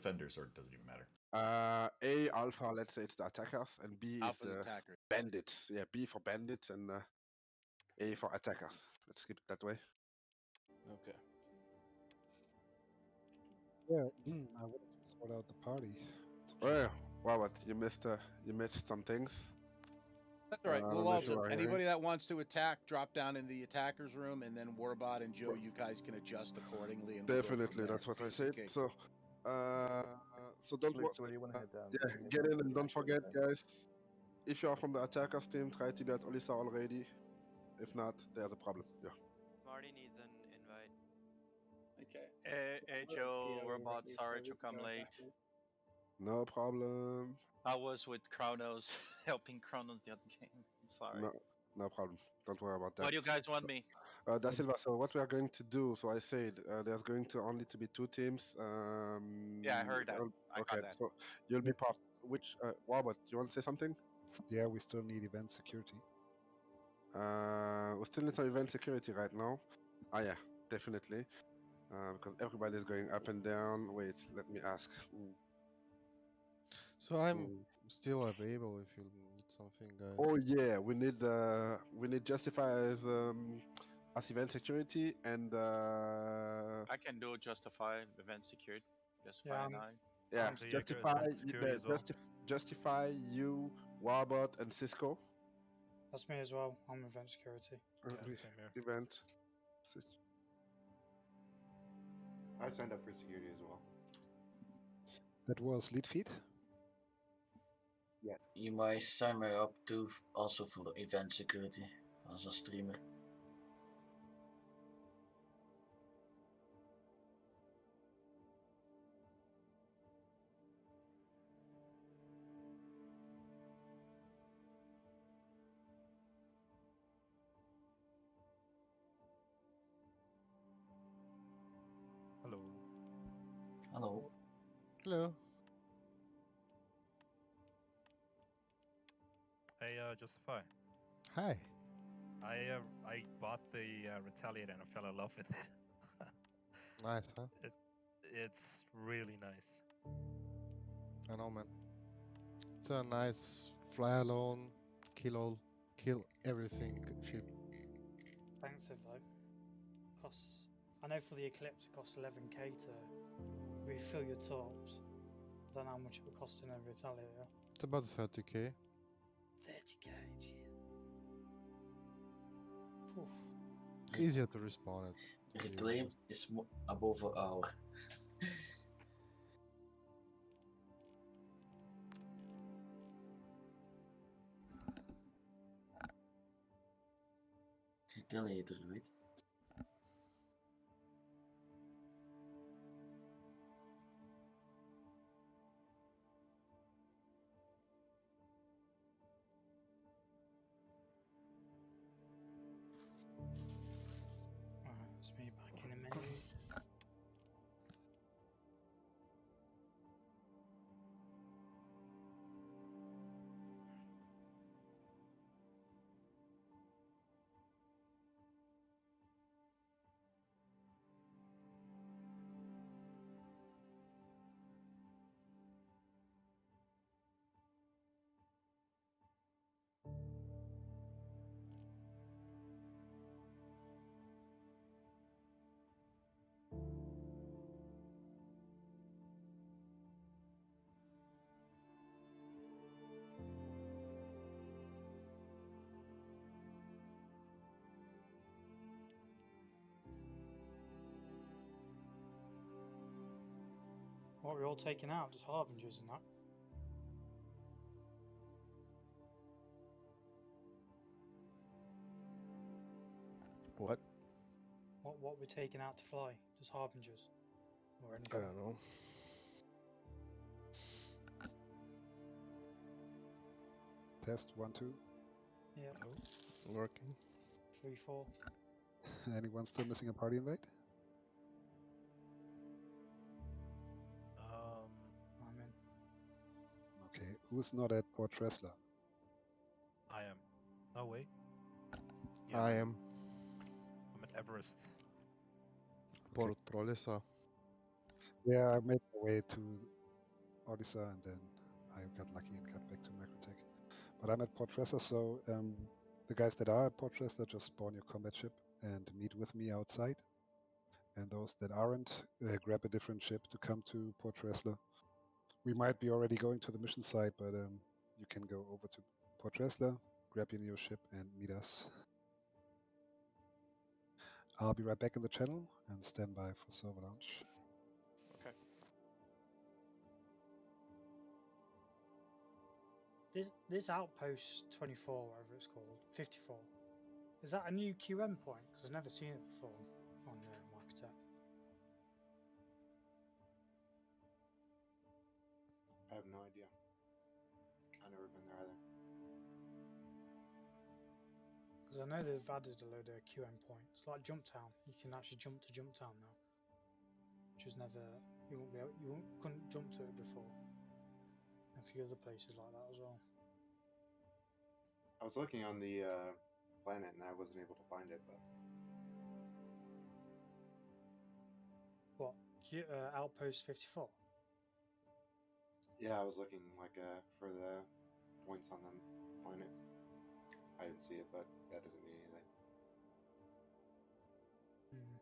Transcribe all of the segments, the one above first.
defenders, or does it even matter? A, alpha, let's say it's the attackers, and B Alpha is the attacker. bandits. Yeah, B for bandits and A for attackers. Let's keep it that way. Okay. Yeah, I wanted to sort out the party. Well, Robert, you missed some things. That's all right. I We'll don't know if you also, are anybody that wants to attack, drop down in the attacker's room, and then Warbot and Joe, you guys can adjust accordingly. And we'll go from Definitely, there. that's what I said. Okay. So don't Where do you want to head down? yeah, get in and don't forget, guys. If you are from the attackers team, try to get Olisa already. If not, there's a problem. Yeah. Marty needs an invite. Okay. Hey Joe, Robot, sorry to come late. No problem. I was with Kronos, helping Kronos the other game. I'm sorry. No problem. Don't worry about that. What do you guys want me? Da Silva, so what we are going to do, so I said there's going to only to be 2 teams. Yeah, I heard that. I got that. So you'll be part. Which, Robert, you want to say something? Yeah, we still need event security. We still need some event security right now. Yeah, definitely. Because everybody is going up and down. Wait, let me ask. So I'm still available if you need something, guys. Oh yeah, we need justifiers as event security and I can do Justify event security. Justify 9. Yeah, justify you, Warbot, and Cisco. That's me as well. I'm event security. Event. I signed up for security as well. That was lead feed? Yeah. You might sign me up too, also for event security as a streamer. Hello. Hello. Hello. Hey, Justify. Hi. I bought the Retaliate and I fell in love with it. Nice, huh? It's really nice. I know, man. It's a nice fly alone, kill everything ship. Expensive though. Costs. I know for the Eclipse it costs 11k to refill your tops. I don't know how much it would cost in a Retaliator. It's about 30k. 30k, jeez. It's easier to respawn it. Reclaim is above an hour. Retaliator, right? It's me back in a minute. What, we're all taken out, just harbingers and that? What? What we're taking out to fly? Just harbingers? Or anything? I don't know. Test 1, 2. Yeah. Working. 3, 4. Anyone still missing a party invite? I'm in. Okay, who's not at Port Tresla? I am. No way. Yeah, I am. I'm at Everest. Port Trolesa. Yeah, I made my way to Odessa, and then I got lucky and got back to Microtech. But I'm at Port Tressler, so the guys that are at Port Tressler just spawn your combat ship and meet with me outside. And those that aren't, grab a different ship to come to Port Tressler. We might be already going to the mission site, but you can go over to Port Tressler, grab your new ship, and meet us. I'll be right back in the channel and stand by for server launch. Okay. This outpost 24, whatever it's called, 54. Is that a new QM point? Because I've never seen it before on Microtech. I have no idea. I've never been there either. Because I know they've added a load of QM points, like Jump Town. You can actually jump to Jump Town now, which was never couldn't jump to it before. And a few other places like that as well. I was looking on the planet and I wasn't able to find it, but What? Outpost 54? yeah, I was looking like for the points on the planet. I didn't see it, but that doesn't mean anything. Hmm.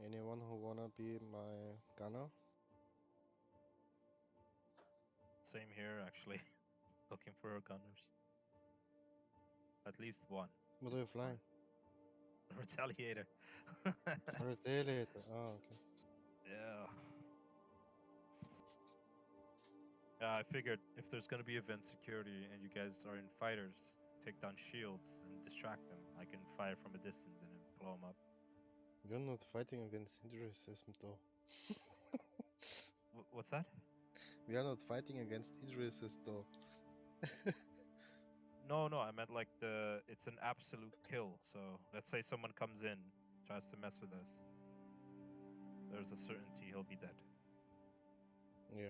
Anyone who wanna be my gunner? Same here, actually. Looking for gunners. At least one. What are you flying? Retaliator. Retaliator. Oh, okay. Yeah. I figured if there's gonna be event security and you guys are in fighters, take down shields and distract them. I can fire from a distance and then blow them up. You're not fighting against injury system though. What's that? We are not fighting against injury system though. No, I meant like it's an absolute kill. So let's say someone comes in, tries to mess with us. There's a certainty he'll be dead. Yeah.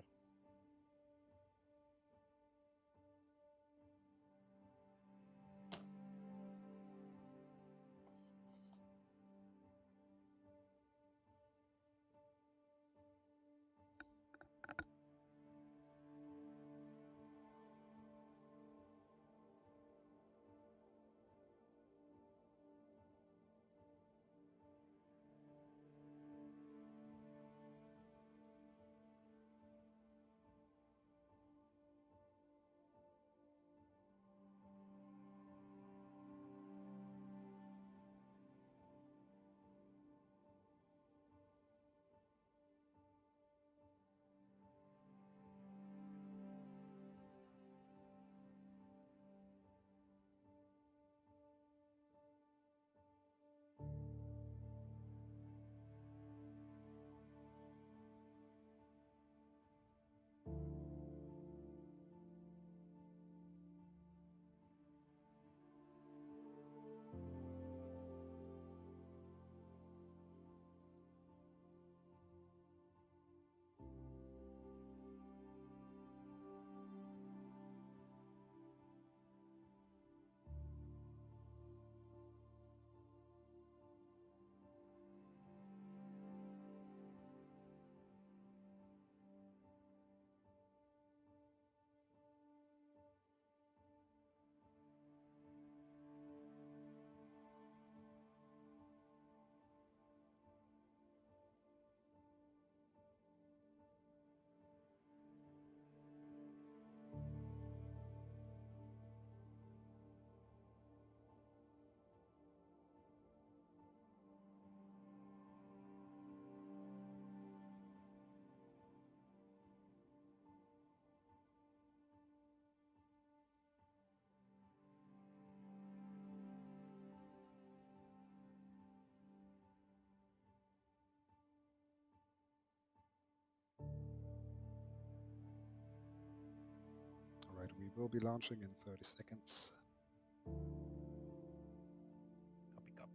Alright, we will be launching in 30 seconds. Copy.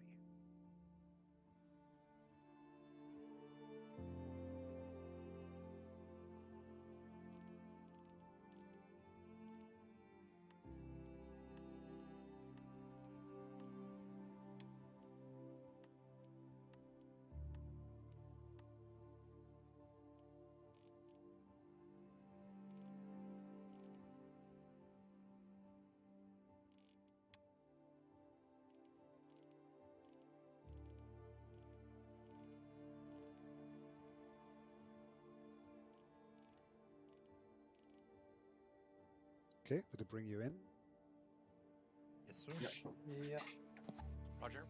Okay, did it bring you in? Yes, sir. Yeah. Roger.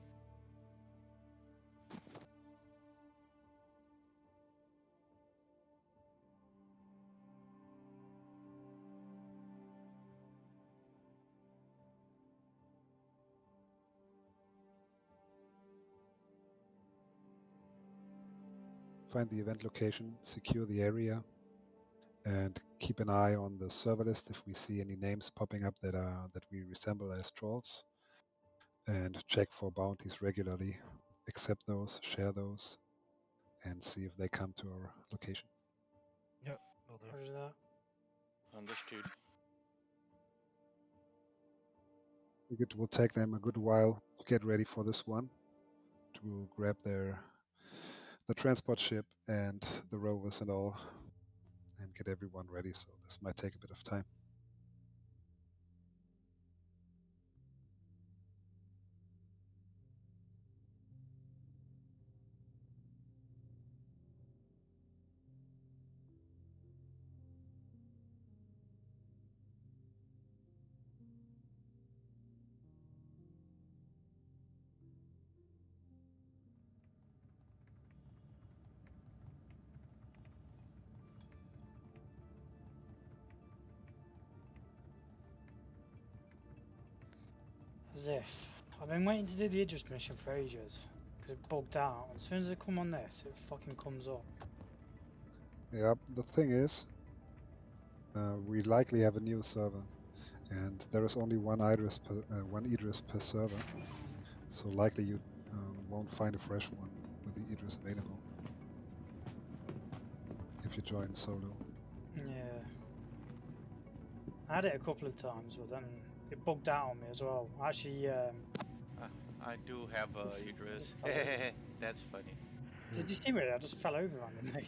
Find the event location, secure the area, and keep an eye on the server list if we see any names popping up that we resemble as trolls. And check for bounties regularly. Accept those, share those, and see if they come to our location. Yep, will do. Roger that. Understood. It will take them a good while to get ready for this one, to grab the transport ship and the rovers and all, and get everyone ready. So this might take a bit of time. As if. I've been waiting to do the Idris mission for ages. Because it bugged out. As soon as I come on this, it fucking comes up. Yeah, the thing is, we likely have a new server, and there is only one Idris per server, so likely you won't find a fresh one with the Idris available if you join solo. Yeah. I had it a couple of times, but then it bugged out on me as well. Actually, I do have Idris. That's funny. did you see me? I just fell over randomly.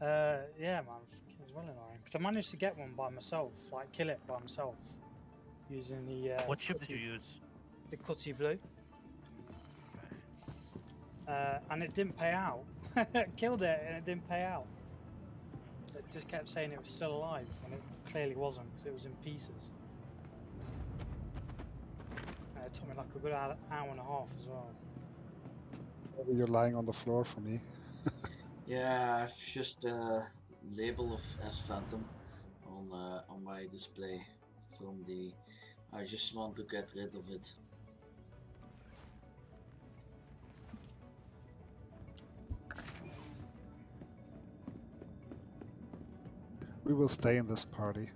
Yeah, man, it was well annoying. Because I managed to get one by myself, like kill it by myself, using the. What ship did you use? The Cutty Blue. And it didn't pay out. Killed it and it didn't pay out. It just kept saying it was still alive, and it clearly wasn't because it was in pieces. And it took me like a good hour and a half as well. You're lying on the floor for me. Yeah, I've just label of as Phantom on my display from the. I just want to get rid of it. We will stay in this party,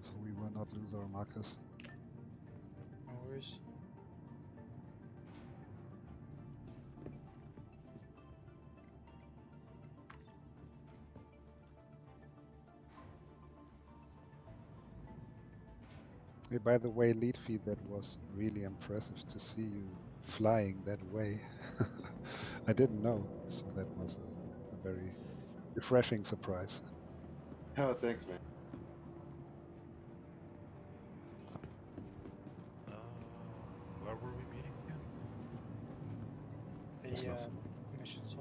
so we will not lose our markers. No worries. Hey, by the way, lead feed, that was really impressive to see you flying that way. I didn't know, so that was a very refreshing surprise. Oh, thanks, man. Where were we meeting again? The mission site.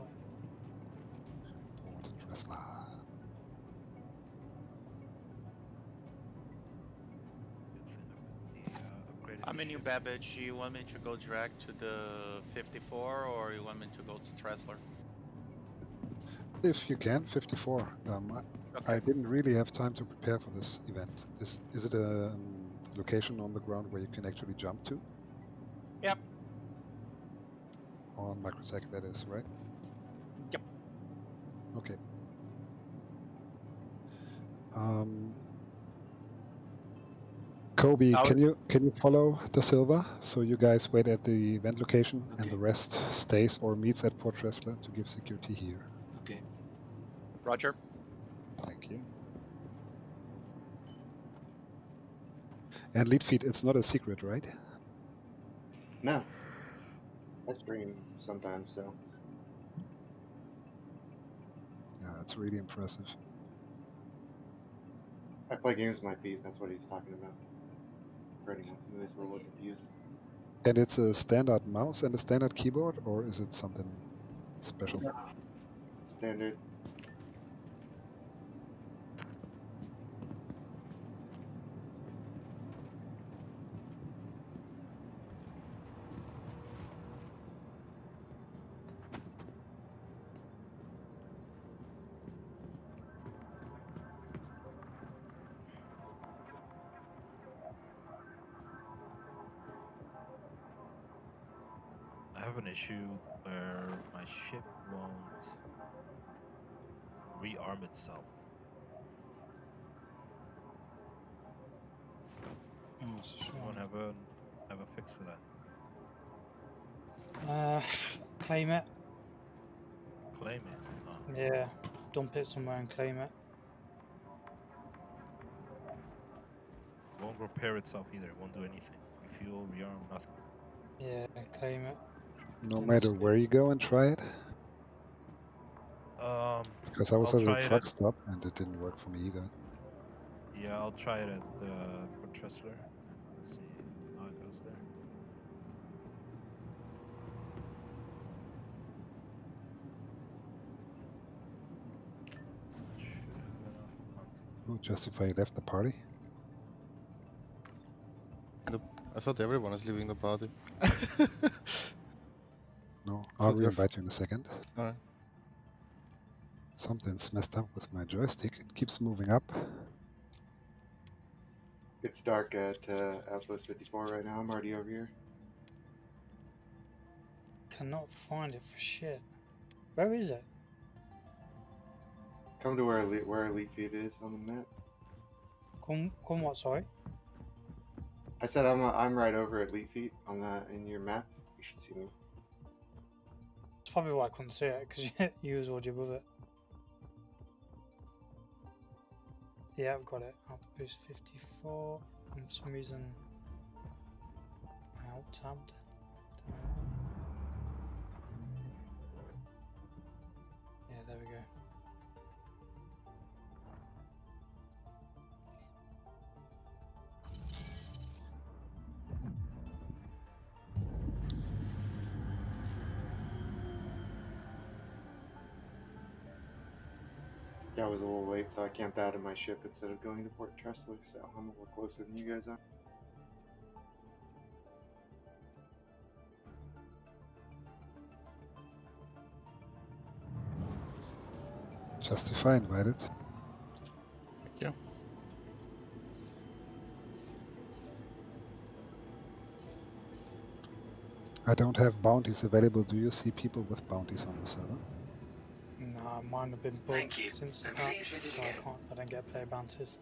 I'm in New Babbage. You want me to go direct to the 54 or you want me to go to Tressler? If you can, 54. Okay. I didn't really have time to prepare for this event. Is it a location on the ground where you can actually jump to? Yep. On Microtech, that is, right? Yep. Okay. Kobe, can you follow Da Silva? So you guys wait at the event location, and the rest stays or meets at Port Tressler to give security here. Okay. Roger. Thank you. And lead feed, it's not a secret, right? No. I stream sometimes, so. Yeah, that's really impressive. I play games with my feet, that's what he's talking about. For anyone who is a little confused. And it's a standard mouse and a standard keyboard, or is it something special? Standard. I have an issue where my ship won't rearm itself. Anyone have a fix for that? Claim it. Claim it. Oh. Yeah, dump it somewhere and claim it. It won't repair itself either. It won't do anything. Refuel, rearm, nothing. Yeah, claim it. No matter where you go and try it? Because I was at a truck stop and it didn't work for me either. Yeah, I'll try it at Port Tressler. See how it goes there. Oh, Justify left the party? I thought everyone is leaving the party. No, I'll re-invite you in a second. Alright. Something's messed up with my joystick. It keeps moving up. It's dark at Outpost 54 right now. I'm already over here. Cannot find it for shit. Where is it? Come to where Elite Feet is on the map. Come what? Sorry. I said I'm right over at Elite Feet on in your map. You should see me. It's probably why I couldn't see it because you was already above it. Yeah, I've got it. Outpost 54. And for some reason, I out-tabbed. Yeah, there we go. Yeah, I was a little late, so I camped out of my ship instead of going to Port Tressler, so I'm a little closer than you guys are. Justify invited. Thank you. I don't have bounties available. Do you see people with bounties on the server? Nah, mine have been bugged since the patch, so I don't get player bounties.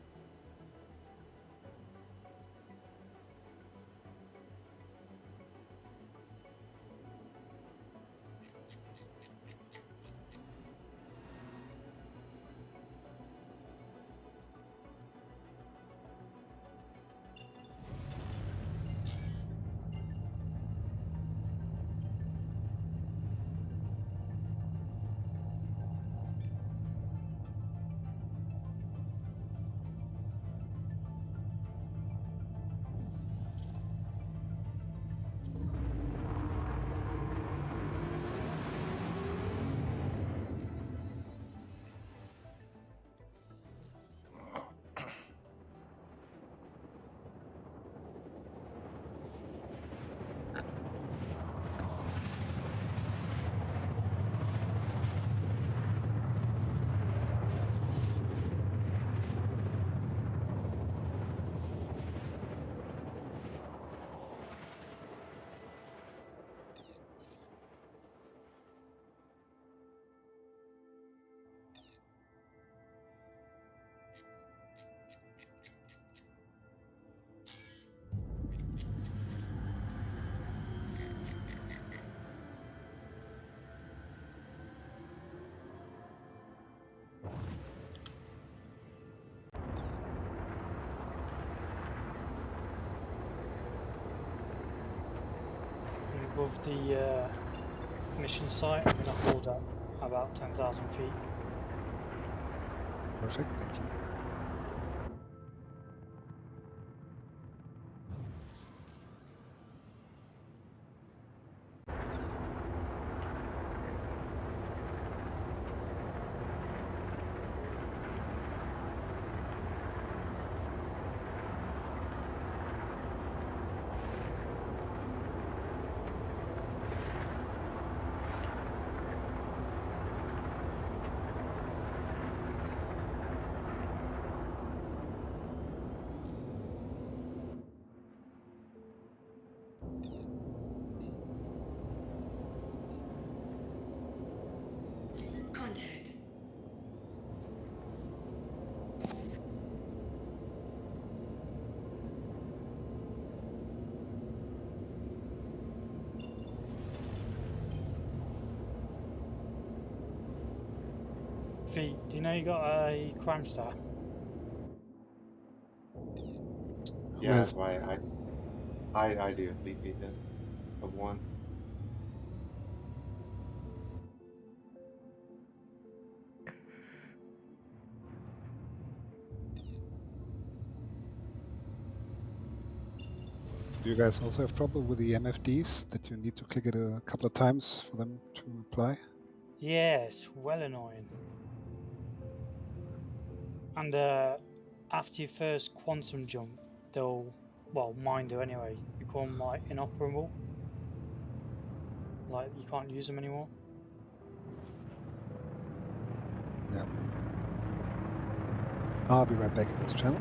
Above the mission site, I'm going to hold up about 10,000 feet. Perfect, thank you. Contact. V, do you know you got a crime star? Yeah, that's why I do Elite Feet does of 1. Do you guys also have trouble with the MFDs, that you need to click it a couple of times for them to reply? Yes, well annoying. And after your first quantum jump, they'll, well, mine do anyway, become like inoperable. Like you can't use them anymore. Yeah. I'll be right back in this channel.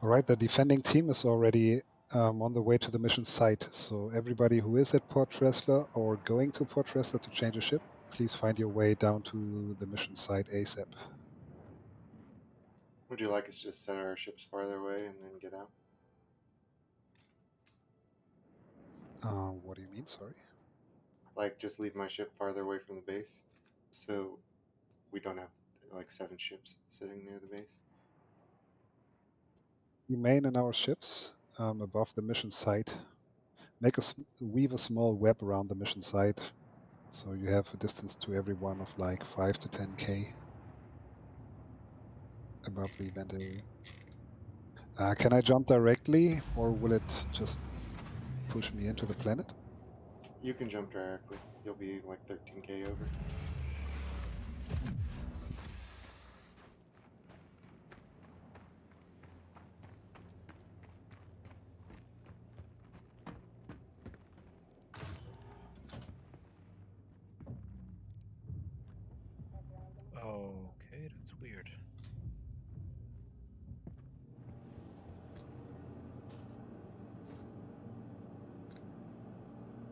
Alright, the defending team is already on the way to the mission site. So everybody who is at Port Tressler or going to Port Tressler to change a ship, please find your way down to the mission site ASAP. Would you like us to just set our ships farther away and then get out? What do you mean, sorry? Like, just leave my ship farther away from the base, so we don't have like 7 ships sitting near the base. Remain in our ships above the mission site. Weave a small web around the mission site, so you have a distance to everyone of like 5 to 10k above the event area. Can I jump directly, or will it just push me into the planet? You can jump directly. You'll be like 13k over. Okay, that's weird.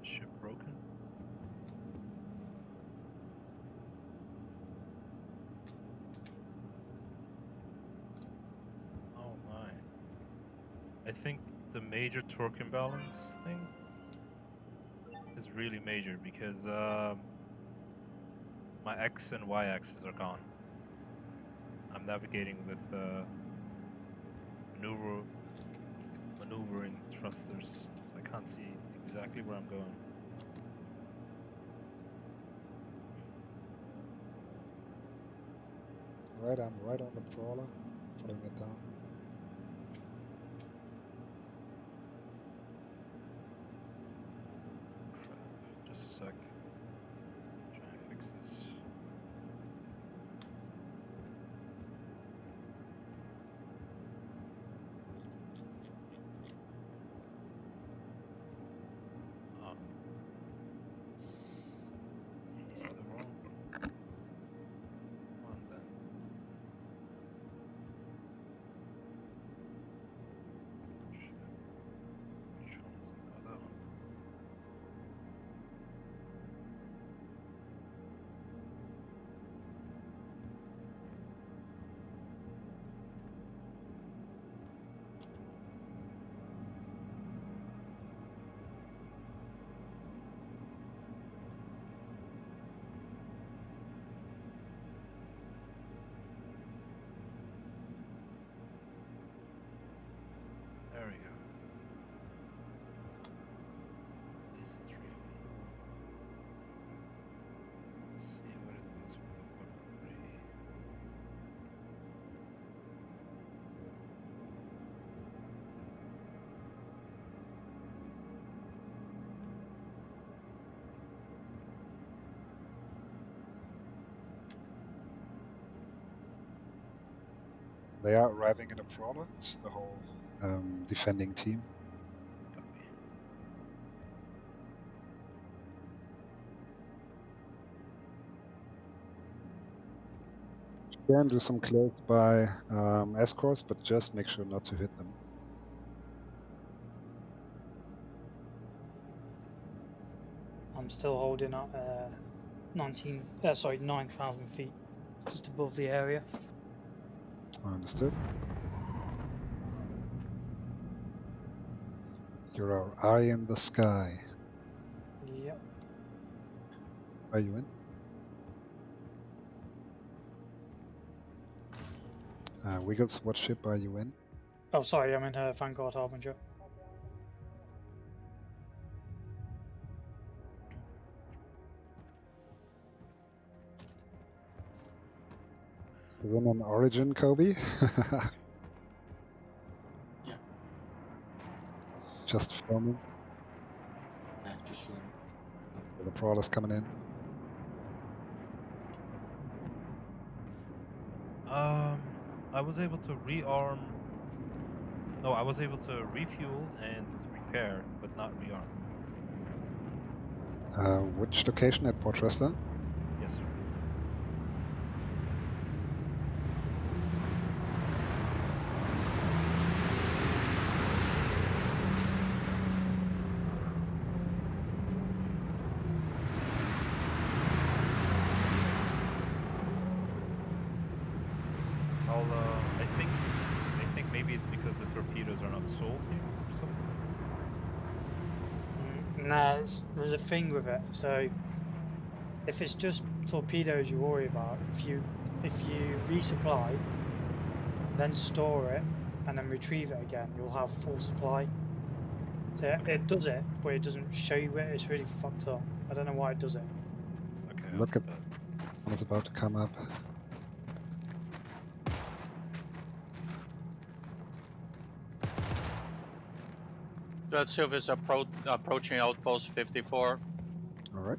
Ship broken? Oh my. I think the major torque imbalance thing is really major because my X and Y axes are gone. I'm navigating with maneuvering thrusters, so I can't see exactly where I'm going. Right, I'm right on the trawler, following it down. Crap, just a sec. Try and fix this. Oh. The wrong one then. Shit. Which one is it? Oh, that one. There we go. At least it's Let's see what it does with the weapon ray. They are arriving in a trawler. It's the whole defending team. Copy. You can do some close by escorts, but just make sure not to hit them. I'm still holding up 9,000 feet, just above the area. Understood. You're our eye in the sky. Yep. Are you in? Wiggles, what ship are you in? Oh, sorry, I'm in Vanguard Harbinger. You're in an Origin, Kobe? Yeah. Just filming. Yeah, just filming. The Prowler's coming in. I was able to rearm. No, I was able to refuel and repair, but not rearm. Which location at Port Tressler? Yes, sir. I think maybe it's because the torpedoes are not sold here or something. Nah, there's a thing with it. So if it's just torpedoes you worry about, if you resupply, then store it, and then retrieve it again, you'll have full supply. So it does it, but it doesn't show you it. It's really fucked up. I don't know why it does it. Okay. Look at one is about to come up. Let's see if it's approaching outpost 54. All right.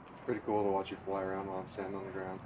It's pretty cool to watch you fly around while I'm standing on the ground.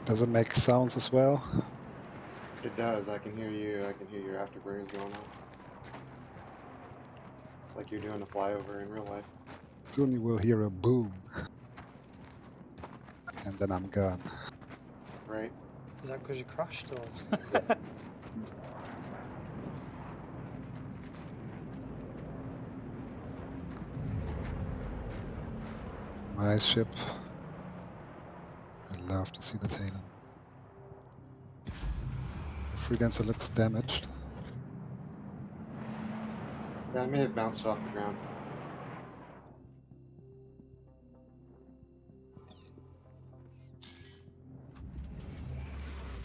Does it make sounds as well? It does. I can hear you. I can hear your afterburners going on. It's like you're doing a flyover in real life. Soon you will hear a boom. And then I'm gone. Right. Is that because you crashed or? Nice ship. I love to see the tail. Freelancer looks damaged. Yeah, I may have bounced it off the ground.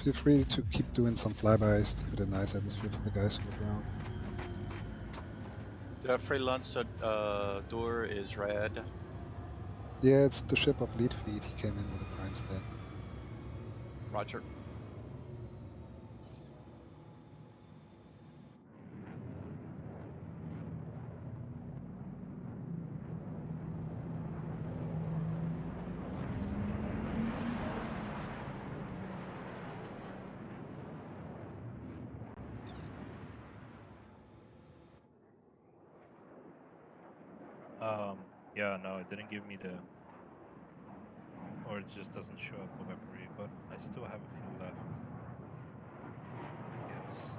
Feel free to keep doing some flybys to create a nice atmosphere for the guys on the ground. The freelancer door is red. Yeah, it's the ship of Lead Feed. He came in with a prime stand. Roger. Yeah, no, it didn't give me the, or it just doesn't show up the weaponry, but I still have a few left, I guess.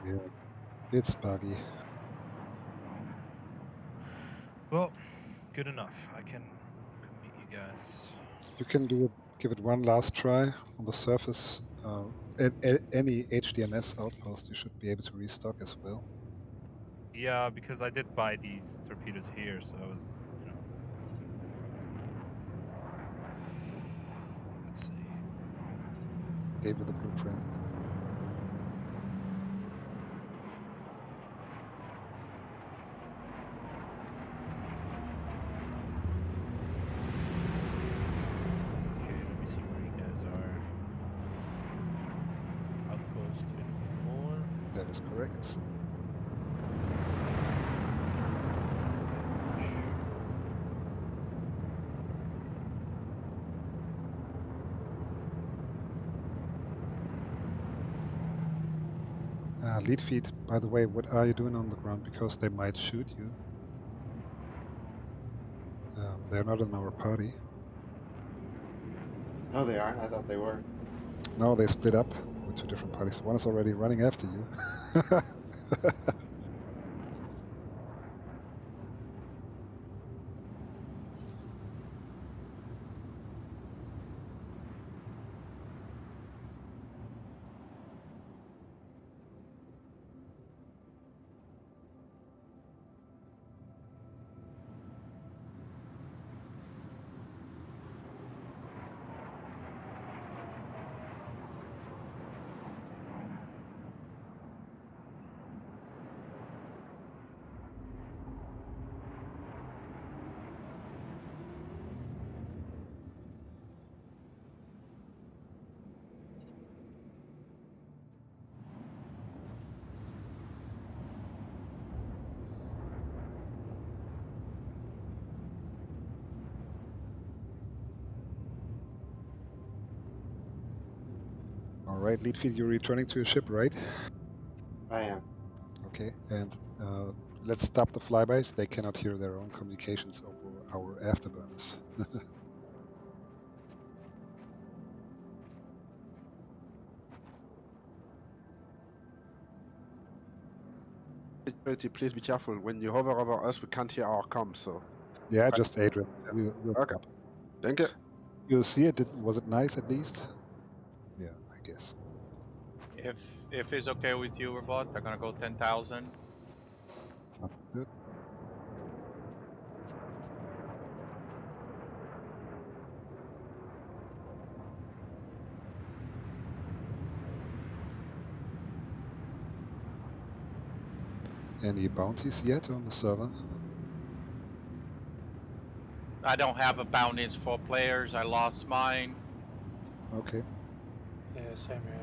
Yeah, it's buggy. Well, good enough. I can meet you guys. You can do it. Give it one last try on the surface. Any HDMS outpost, you should be able to restock as well. Yeah, because I did buy these torpedoes here, so I was, you know. Let's see. Gave you the blueprint. Okay, let me see where you guys are. Outpost 54. That is correct. Lead feed, by the way, what are you doing on the ground? Because they might shoot you. They're not in our party. No, they aren't. I thought they were. No, they split up with 2 different parties. One is already running after you. All right, Leadfield, you're returning to your ship, right? I am. Okay, and let's stop the flybys. They cannot hear their own communications over our afterburners. Security, please be careful. When you hover over us, we can't hear our comms, so. Yeah, just Adrian. We'll Okay. up. Thank you. You'll see it. Was it nice at least? Yeah, I guess. If it's okay with you, Robot, I'm gonna go 10,000. Good. Any bounties yet on the server? I don't have a bounties for players. I lost mine. Okay. Yeah, same here.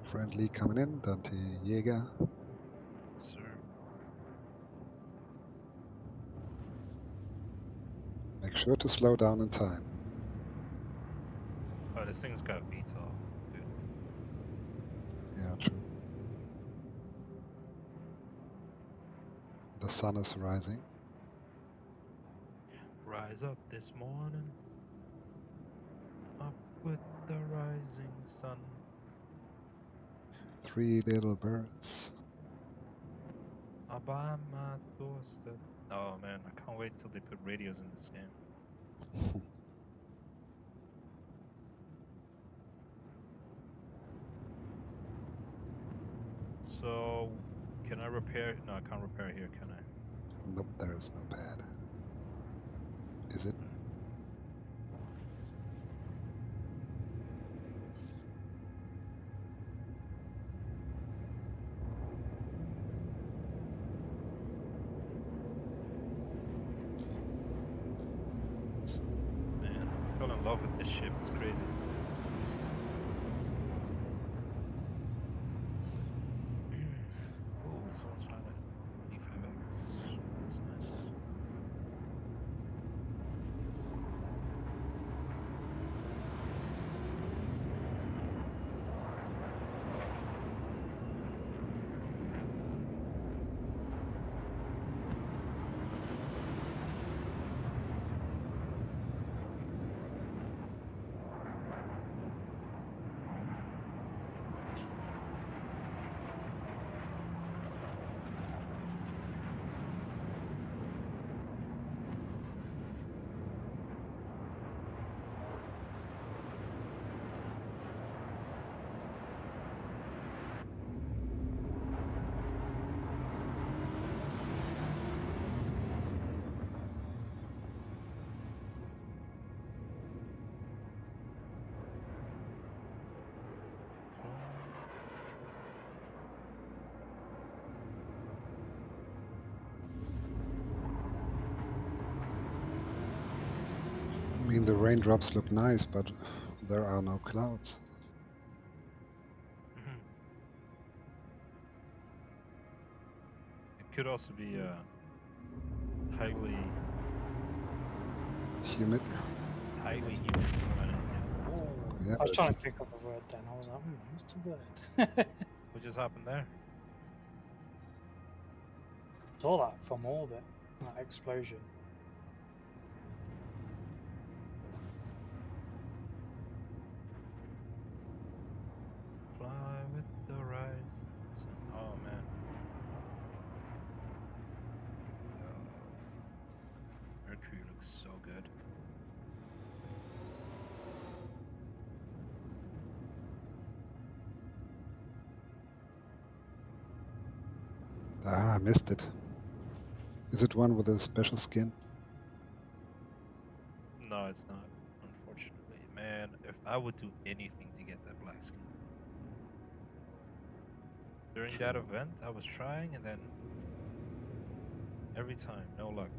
Friendly coming in, Dante Jäger. Sir. Make sure to slow down in time. Oh, this thing's got VTOL. Good. Yeah, true. The sun is rising. Rise up this morning. Up with the rising sun. 3 little birds. Up by my doorstep. Oh man, I can't wait till they put radios in this game. So, can I repair? No, I can't repair here, can I? Nope, there is no pad. Is it? Man, I fell in love with this ship. It's crazy. Oh, someone's trying to E5X. That's nice. I mean, the raindrops look nice, but there are no clouds. Could also be highly Humid. humid. Yeah. Yeah, I was but trying to pick up a word then. I was like, what's a word? What just happened there? Saw that from orbit, that explosion. Fly with the rise. Oh man. Mercury looks so good. I missed it. Is it one with a special skin? No, it's not. Unfortunately, man. If I would do anything to get that black skin. During that event, I was trying, and then every time, no luck.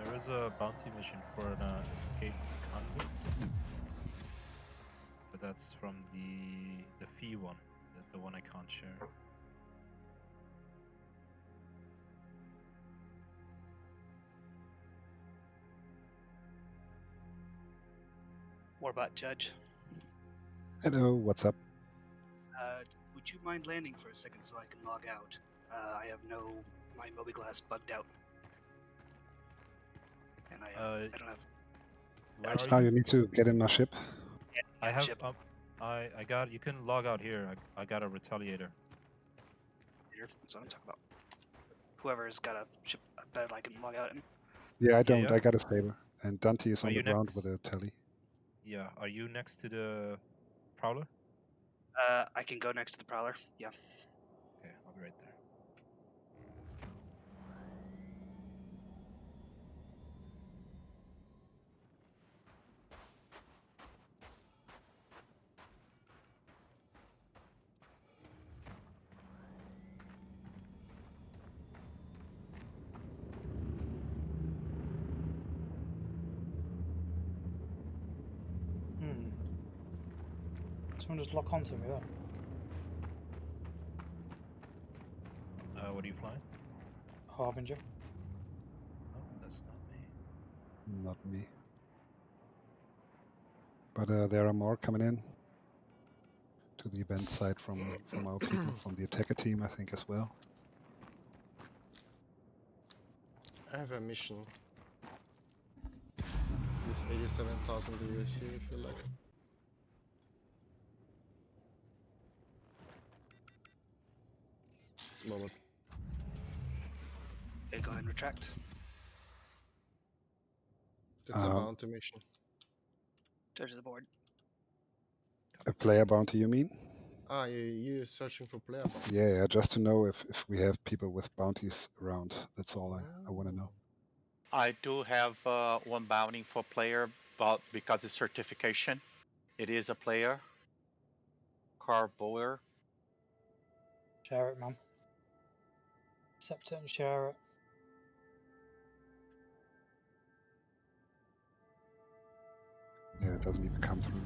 There is a bounty mission for an escaped convict, but that's from the fee one, the one I can't share. Warbot Judge. Hello, what's up? Would you mind landing for a second so I can log out? I have my mobiGlass bugged out. And I don't have... Where Oh, are you need to get in my ship? I have ship. I got, you can log out here. I got a retaliator. That's what I'm talking about. Whoever's got a ship, I bet I can log out in. Yeah, I don't. yeah. I got a saber. And Dante is Are on the you ground next? with a tally. Yeah, are you next to the prowler? I can go next to the prowler. Yeah. Okay, I'll be right there. Someone just lock onto me then. What are you flying? Harbinger. No, that's not me. Not me. But there are more coming in to the event site from our people, from the attacker team, I think, as well. I have a mission. This 87,000 USC if you like. Moment. Okay, go ahead and retract. It's a bounty mission. Judge of the board. A player bounty, you mean? Ah, you're searching for player bounties. Yeah, just to know if we have people with bounties around. That's all I want to know. I do have one bounty for player, but because it's certification, it is a player. Car Boyer. Share it, man. Accept it and share it. Yeah, it doesn't even come through.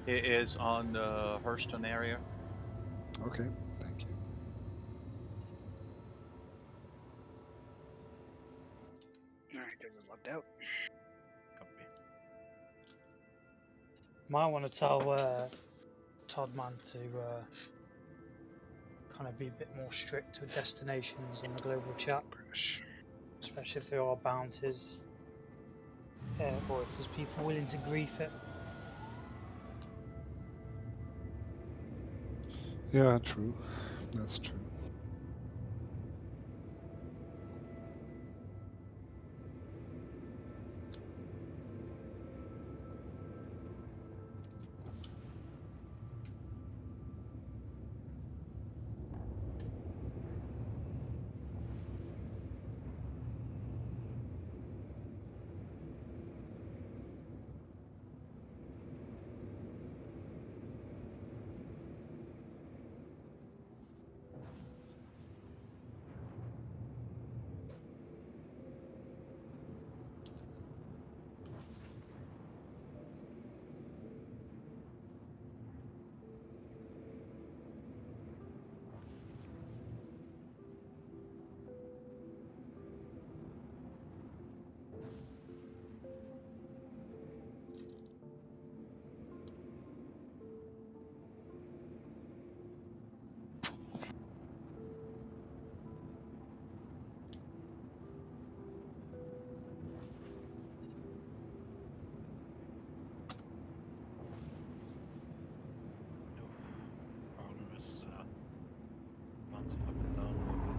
It is on the Hurston area. Okay, thank you. Alright, Judge is logged out. Copy. Might want to tell Toddman to kind of be a bit more strict with destinations on the global chat, especially if there are bounties, or if there's people willing to grief it. Yeah, true. That's true. Prowler is bouncing up and down a little bit.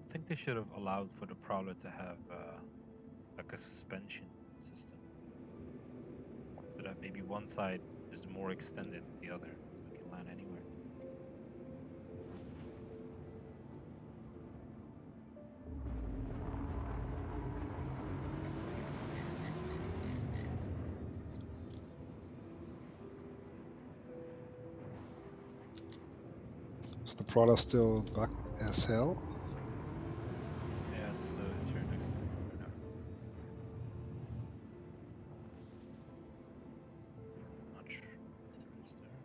I think they should have allowed for the Prowler to have like a suspension system, so that maybe one side is more extended than the other, so it can land anywhere. Is the Prowler still bugged as hell? Yeah, it's here next to me right now. Not sure. Is there?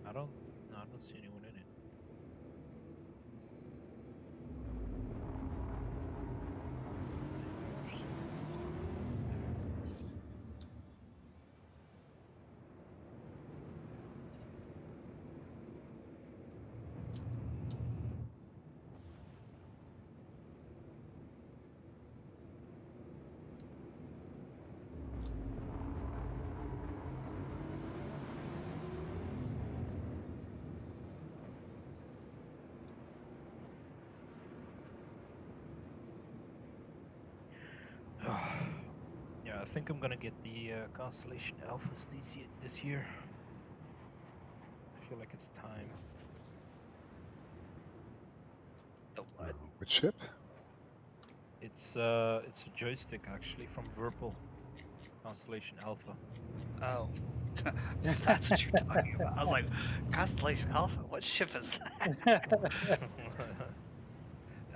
I don't see anyone in it. Yeah, I think I'm gonna get the Constellation Alphas this year. I feel like it's time. The what? Which ship? It's a joystick actually from Virpil, Constellation Alpha. Oh. That's what you're talking about. I was like, Constellation Alpha? What ship is that?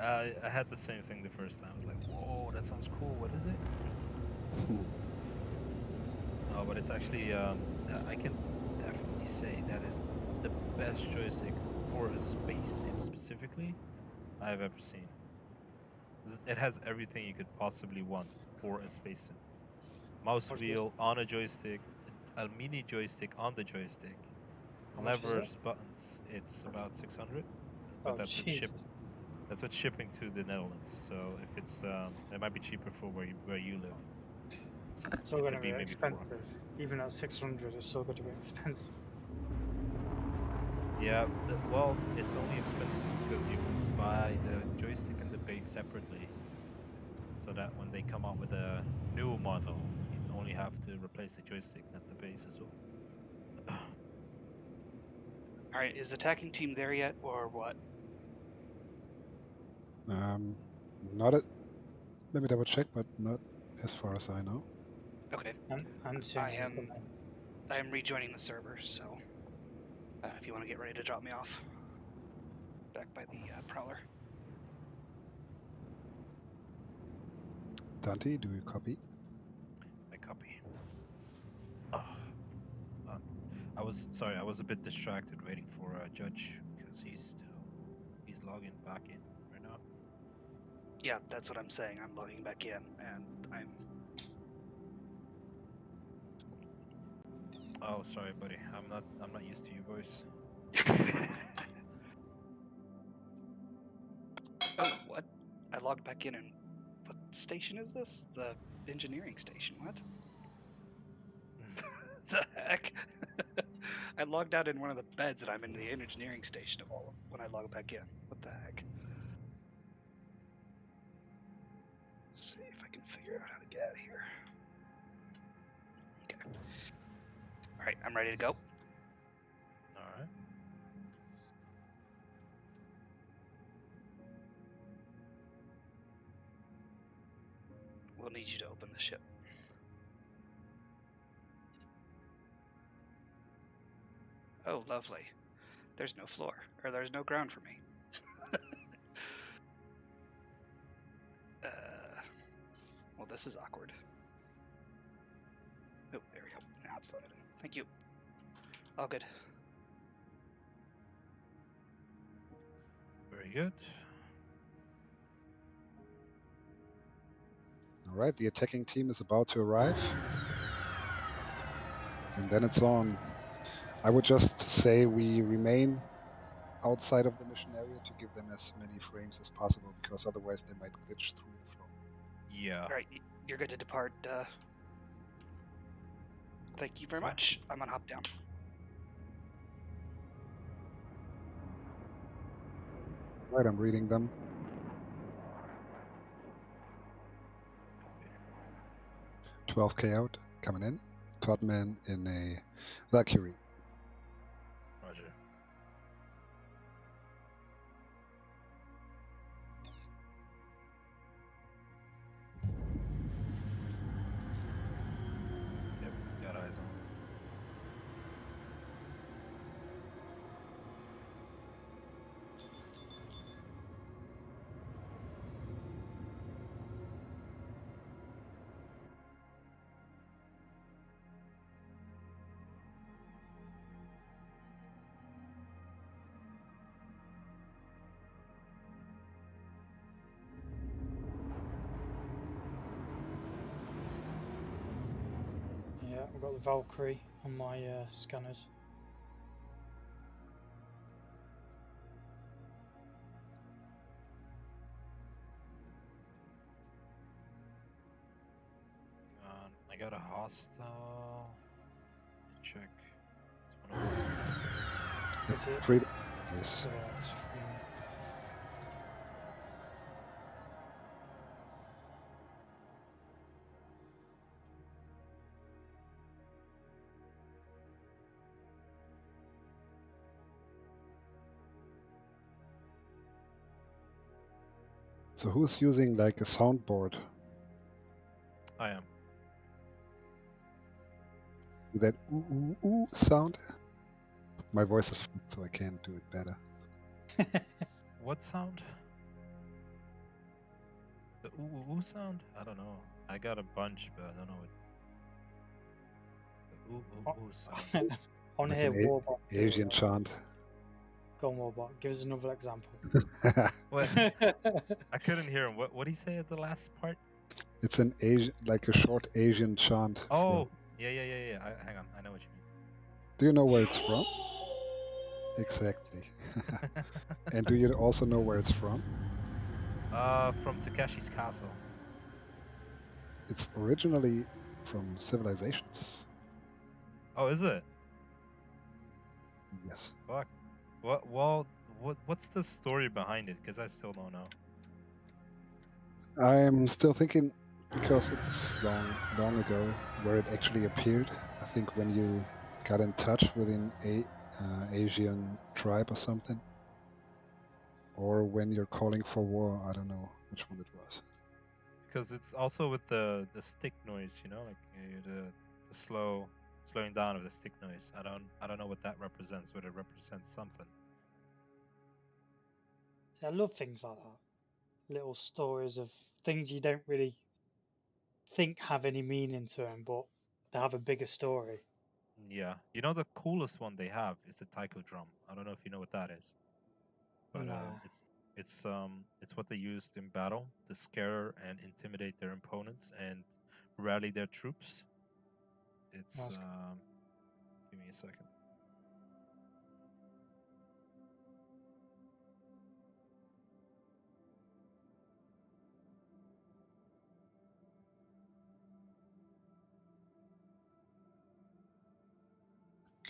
I had the same thing the first time. I was like, whoa, that sounds cool. What is it? No, but it's actually, I can definitely say that is the best joystick for a space sim specifically I've ever seen. It has everything you could possibly want for a space sim. Mouse wheel on a joystick, a mini joystick on the joystick, levers, buttons. It's about 600, but that's with ship. That's with shipping to the Netherlands. So if it's, it might be cheaper for where you live. Still going to be maybe expensive. Even at 600, it's still going to be expensive. Yeah, well, it's only expensive because you buy the joystick and the base separately, so that when they come out with a new model, you only have to replace the joystick, not the base as well. All right, is attacking team there yet, or what? Not at. Let me double check, but not as far as I know. Okay. I am rejoining the server, so if you want to get ready to drop me off back by the Prowler. Dante, do you copy? I copy. I was a bit distracted waiting for Judge because he's logging back in right now. Yeah, that's what I'm saying. I'm logging back in, and I'm. Oh, sorry, buddy. I'm not used to your voice. Oh, what? I logged back in, and what station is this? The engineering station. What? The heck? I logged out in one of the beds, and I'm in the engineering station of all when I log back in. What the heck? Let's see if I can figure out how to get out of here. Okay. All right, I'm ready to go. All right. We'll need you to open the ship. Oh, lovely. There's no floor, or there's no ground for me. Well, this is awkward. Oh, there we go. Now it's loaded. Thank you. All good. Very good. All right, the attacking team is about to arrive. And then it's on. I would just say we remain outside of the mission area to give them as many frames as possible, because otherwise they might glitch through the flow. Yeah. All right, you're good to depart. Thank you very much. I'm gonna hop down. Right, I'm reading them. Copy. 12k out, coming in. Todman in a Valkyrie. Roger. Yep, got eyes on. Yeah, I've got the Valkyrie on my scanners. I got a hostile. Let me check. It's one of those. Is it? Free. Yes. Yeah, it's free. So who's using like a soundboard? I am. That ooh ooh ooh sound? My voice is fucked, so I can't do it better. What sound? The ooh ooh ooh sound? I don't know. I got a bunch, but I don't know what. The ooh ooh ooh sound. I want to Like hear an Warbot do Asian it. chant. Go on, Warbot. Give us another example. What? I couldn't hear him. What did he say at the last part? It's an Asian, like a short Asian chant. Oh, yeah. Hang on, I know what you mean. Do you know where it's from? Exactly. And do you also know where it's from? From Takeshi's Castle. It's originally from Civilizations. Oh, is it? Yes. Fuck. What's the story behind it? Because I still don't know. I'm still thinking, because it's long ago where it actually appeared. I think when you got in touch with an Asian tribe or something, or when you're calling for war. I don't know which one it was. Because it's also with the stick noise, you know, like the slowing down of the stick noise. I don't know what that represents, but it represents something. I love things like that. Little stories of things you don't really think have any meaning to them, but they have a bigger story. Yeah, you know the coolest one they have is the taiko drum. I don't know if you know what that is, but Nah. it's what they used in battle to scare and intimidate their opponents and rally their troops. It's That's give me a second.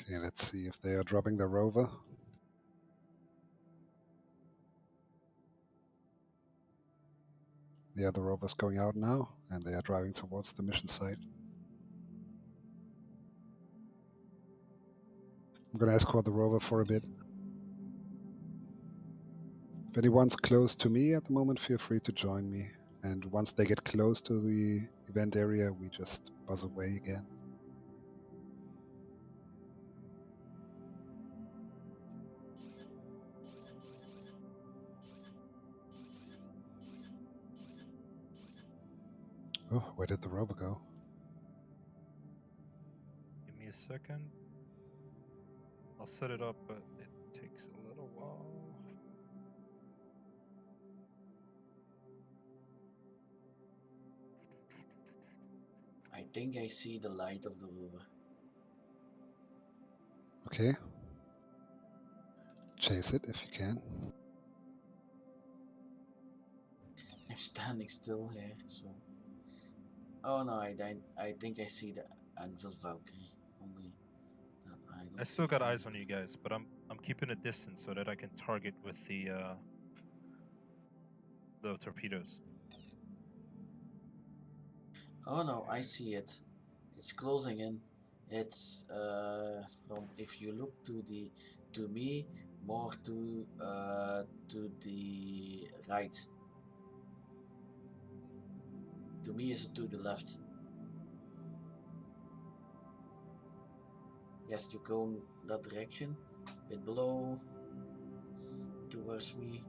Okay, let's see if they are dropping the rover. Yeah, the rover's going out now, and they are driving towards the mission site. I'm gonna escort the rover for a bit. If anyone's close to me at the moment, feel free to join me. And once they get close to the event area, we just buzz away again. Oh, where did the rover go? Give me a second. I'll set it up, but it takes a little while. I think I see the light of the rover. Okay. Chase it if you can. I'm standing still here, so. Oh no, I think I see the Anvil Valkyrie. Only that I don't I still see got any. eyes on you guys, but I'm keeping a distance so that I can target with the torpedoes. Oh no, I see it. It's closing in. It's from, if you look to me, more to the right. To me is to the left. Yes, you go in that direction. A bit below. Towards me.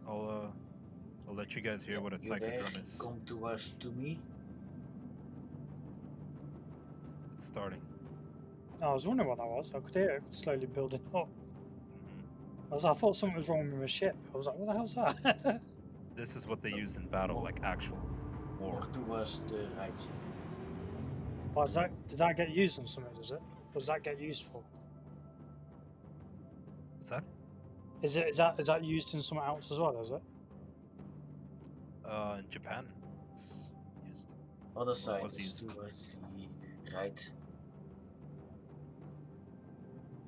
I'll let you guys hear what a You Tiger there? drum is. Come towards to me. It's starting. I was wondering what that was. I could hear it slowly building up. I thought something was wrong with my ship. I was like, what the hell's that? This is what they use in battle, like actual war. More towards the right. Oh, does that get used on something, does it? What does that get used for? What's that? Is that used in something else as well, is it? In Japan, it's used. Other Or side was is used. towards the right.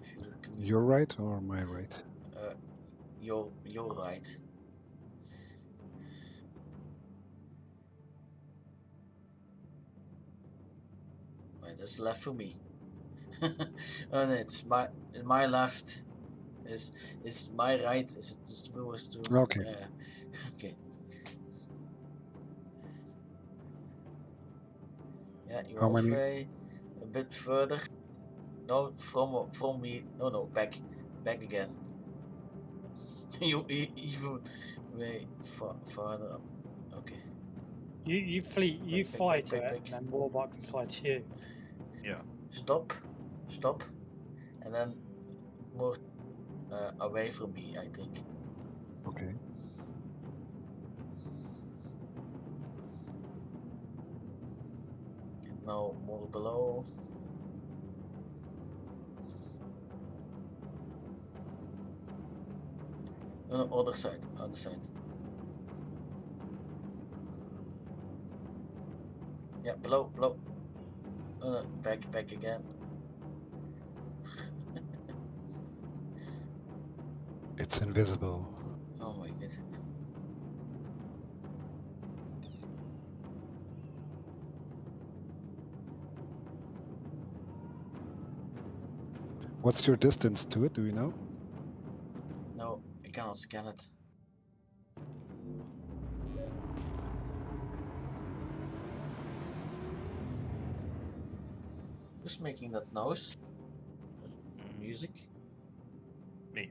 If you look to me. Your right or my right? Your right. Wait, that's left for me. And it's my left. Is my right. Is it towards to? Okay. Okay. Yeah, you're How many? halfway. A bit further. No, from me. No, back again. You even way farther up. Okay. You fly to it, and then Warbot can fly to you. Yeah. Stop, and then more away from me, I think. Okay. Now more below. No, other side. Yeah, below. Back again. It's invisible. Oh my god. What's your distance to it? Do you know? No, I cannot scan it. Who's making that noise? Music? Me.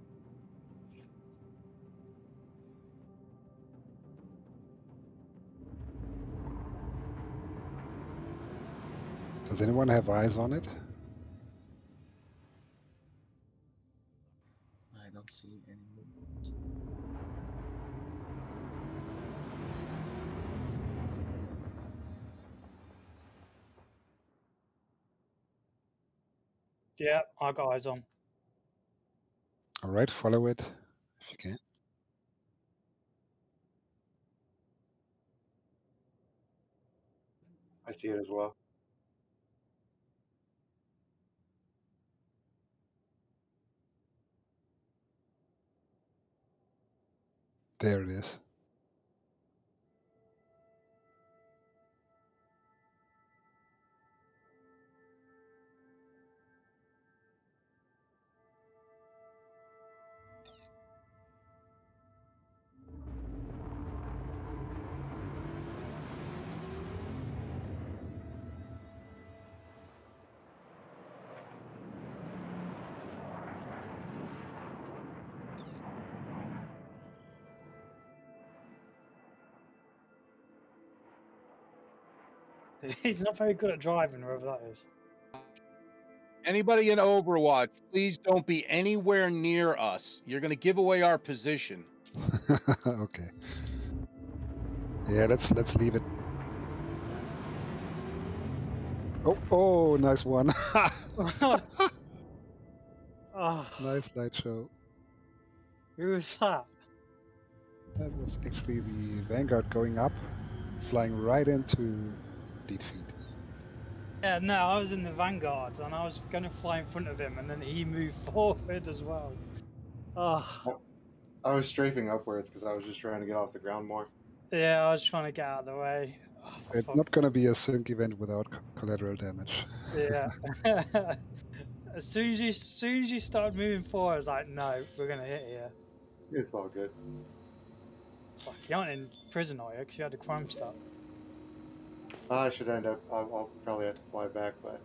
Does anyone have eyes on it? I don't see any movement. Yeah, I got eyes on. All right, follow it if you can. I see it as well. There it is. He's not very good at driving, whoever that is. Anybody in Overwatch, please don't be anywhere near us. You're going to give away our position. Okay. Yeah, let's leave it. Oh, nice one. Oh, Nice light show. who was that? That was actually the Vanguard going up, flying right into defeat. Yeah, no, I was in the Vanguard and I was going to fly in front of him and then he moved forward as well. Oh. I was strafing upwards because I was just trying to get off the ground more. Yeah, I was trying to get out of the way. Oh, It's fuck. not going to be a sync event without collateral damage. Yeah. as soon as you started moving forward, I was like, no, we're going to hit here. It's all good. Fuck, you aren't in prison, are you? Because you had a crime stop. I should end up. I'll probably have to fly back, but.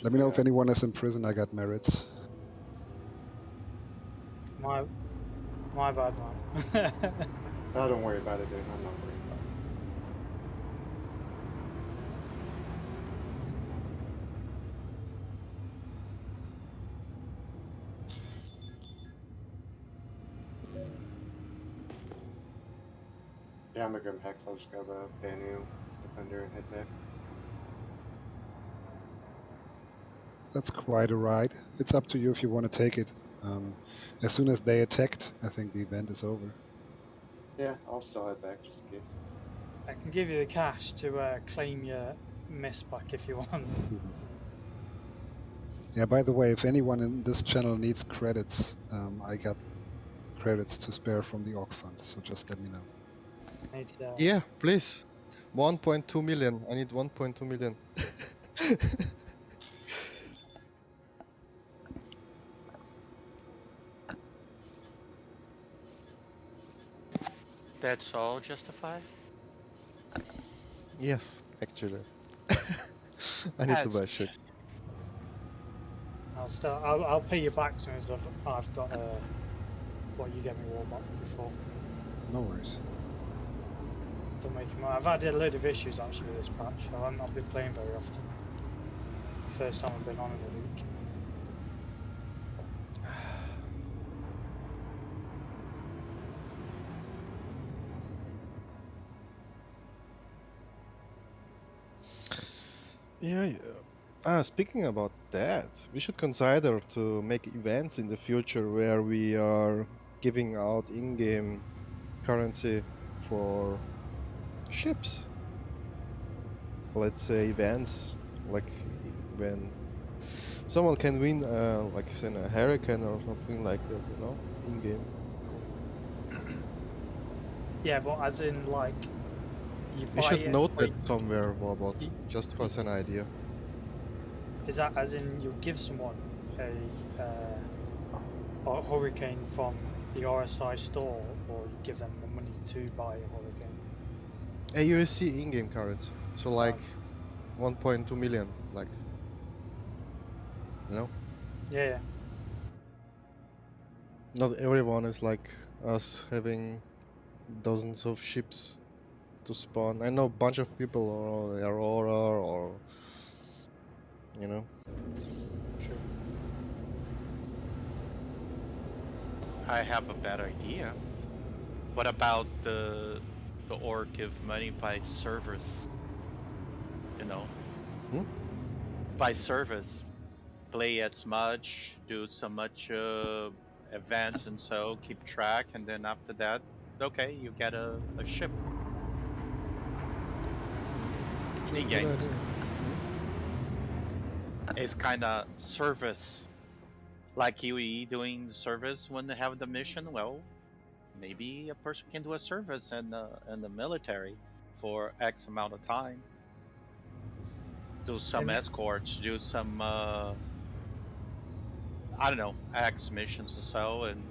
Let me know if anyone is in prison. I got merits. My bad, man. No, don't worry about it, dude. I'm not worried about it. Yeah, I'm gonna grab Hex. I'll just grab a Banu, Defender, and head back. That's quite a ride. It's up to you if you want to take it. As soon as they attacked, I think the event is over. Yeah, I'll still head back just in case. I can give you the cash to claim your miss back if you want. Yeah, by the way, if anyone in this channel needs credits, I got credits to spare from the Orc Fund, so just let me know. Yeah, please. 1.2 million. I need 1.2 million. That's all justified? Yes, actually. I need to buy shit. I'll pay you back as soon as I've got what you gave me Warbot before. No worries. Still making money. I've had a load of issues actually with this patch. I've not been playing very often. First time I've been on in a week. Yeah. Speaking about that, we should consider to make events in the future where we are giving out in-game currency for ships. Let's say events like when someone can win, like in a hurricane or something like that, you know, in-game. Yeah, but as in like you We buy should it. note that somewhere, Warbot, just as an idea. Is that as in you give someone a hurricane from the RSI store, or you give them the money to buy a hurricane? A USC in-game cards, so like 1.2 million, like, you know. Yeah. Not everyone is like us having dozens of ships to spawn. I know a bunch of people or Aurora or, you know. Sure. I have a better idea. What about the orc give money by service? You know, by service, play as much, do so much events, and so keep track, and then after that, okay, you get a ship. In-game. It's kind of service, like UE doing service when they have the mission. Well, maybe a person can do a service in the military for X amount of time. Do some And- escorts, do some I don't know, X missions or so, and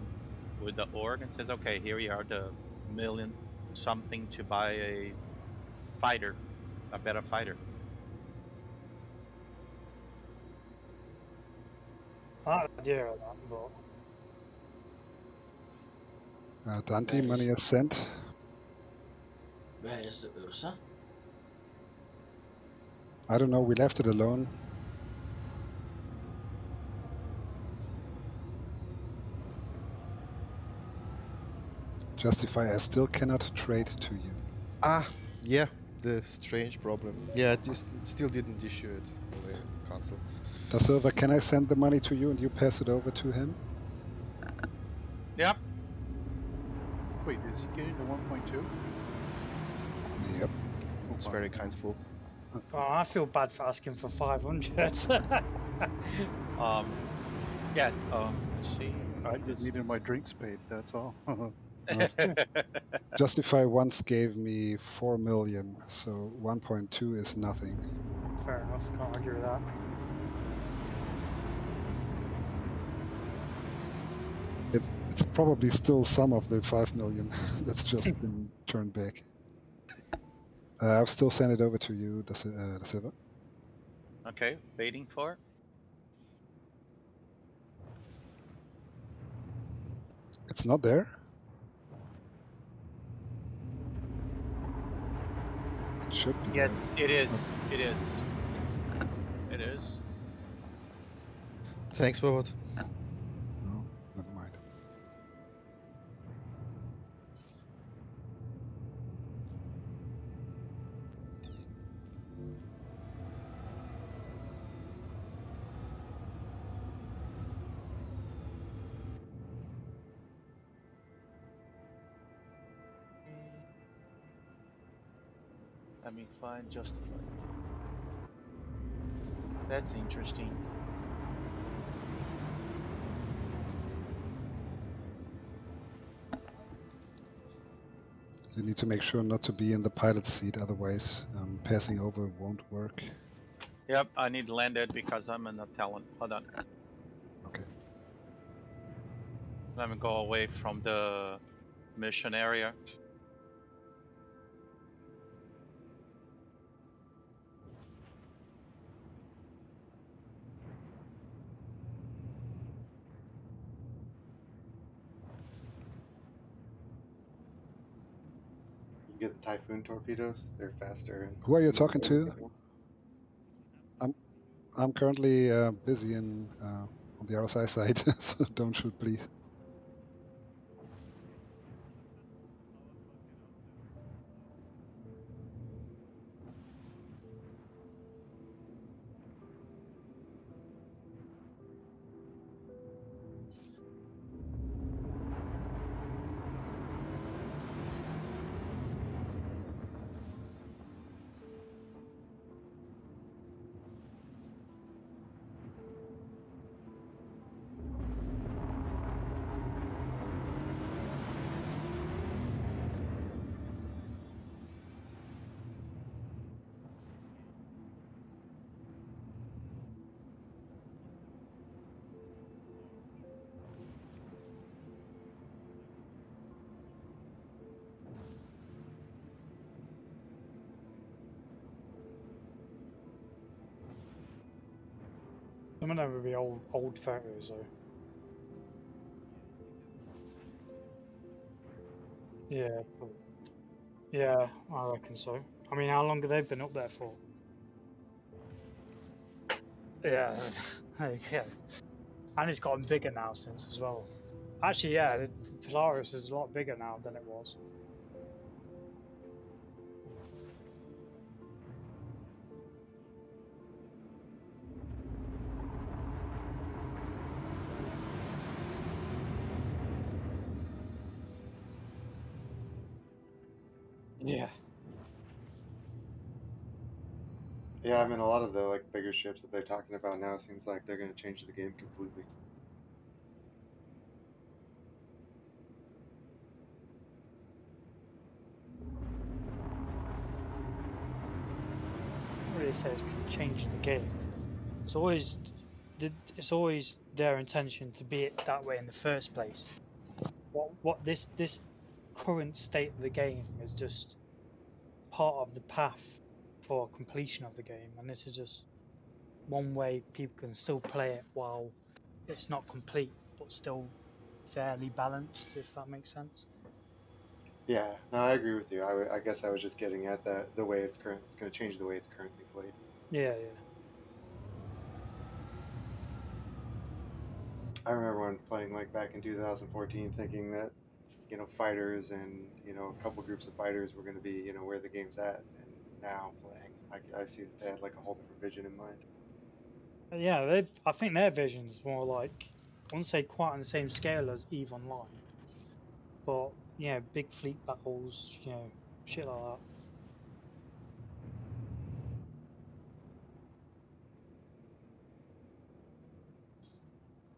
with the org and says, okay, here you are, the million something to buy a fighter, a better fighter. I like the idea of that, but Dante, Where money is, is sent. where is the Ursa? I don't know, we left it alone. Justify, I still cannot trade to you. Ah, yeah, the strange problem. Yeah, it still didn't issue it on the console. Da Silva, can I send the money to you and you pass it over to him? Yep. Wait, is he getting the 1.2? Yep. It's very kindful. oh, I feel bad for asking for 500. Yeah. Let's see. I just needed my drinks paid, that's all. Justify once gave me 4 million, so 1.2 is nothing. Fair enough, can't argue with that. It's probably still some of the 5 million that's just been turned back. I've still sent it over to you, Da Silva. Okay, waiting for it. It's not there? It should be Yes, there. it is. It is. It is. Thanks, Robert. No, never mind. Let me find Justify. That's interesting. You need to make sure not to be in the pilot seat, otherwise passing over won't work. Yep, I need landed because I'm in the talent. Hold on. Okay. Let me go away from the mission area. You get the Typhoon torpedoes; they're faster. And Who are you talking to? I'm currently busy on the RSI side, so don't shoot, please. Some of them would be old photos though. Yeah, cool. Yeah, I reckon so. I mean, how long have they been up there for? Yeah, yeah. And it's gotten bigger now since as well. Actually, yeah, the Polaris is a lot bigger now than it was. Yeah. Yeah, I mean, a lot of the bigger ships that they're talking about now seems like they're going to change the game completely. they said it's changing the game. It's always their intention to be it that way in the first place. What this current state of the game is just part of the path for completion of the game, and this is just one way people can still play it while it's not complete but still fairly balanced, if that makes sense. Yeah, no, I agree with you. I guess I was just getting at that the way it's current. It's going to change the way it's currently played. Yeah. I remember when playing like back in 2014, thinking that fighters and a couple groups of fighters were going to be where the game's at, and now playing, I see that they had like a whole different vision in mind. Yeah, I think their vision's more like, I wouldn't say quite on the same scale as EVE Online, but big fleet battles, shit like that.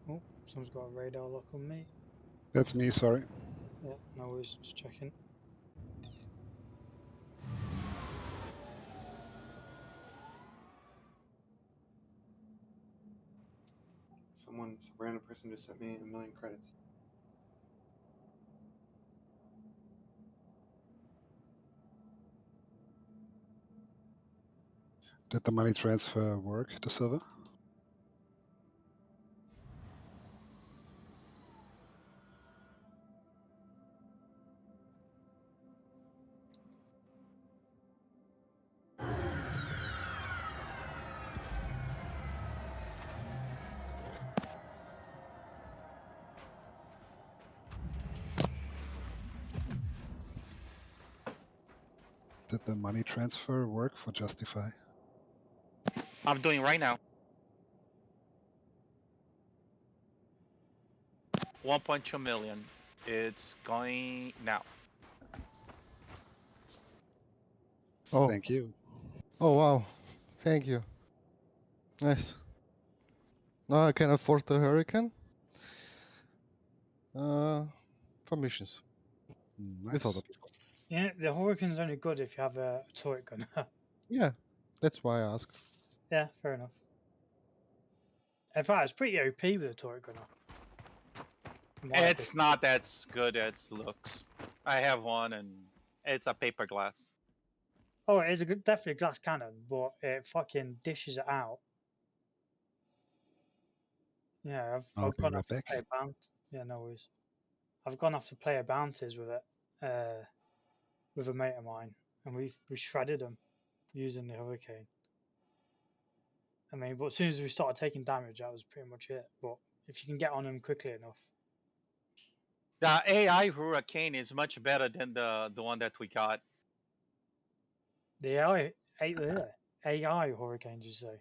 Oh, someone's got a radar lock on me. That's me, sorry. Yeah, no worries, just checking. Some random person just sent me 1 million credits. Did the money transfer work, the server? Did the money transfer work for Justify? I'm doing right now. 1.2 million. It's going now. Oh, Thank you. oh wow, thank you. Nice. Now I can afford the Hurricane. For missions Nice. with other people. Yeah, the Hurricane's only good if you have a turret gunner. Yeah, that's why I asked. Yeah, fair enough. In fact, it's pretty OP with a turret gunner. It's not as good as looks. I have one, and it's a paper glass. Oh, it is definitely a glass cannon, but it fucking dishes it out. Yeah, I've gone off to play bounties. Yeah, no worries. I've gone off to play bounties with it, with a mate of mine, and we shredded them using the Hurricane. I mean, but as soon as we started taking damage, that was pretty much it. But if you can get on them quickly enough. The AI Hurricane is much better than the one that we got. The AI Hurricane, did you say?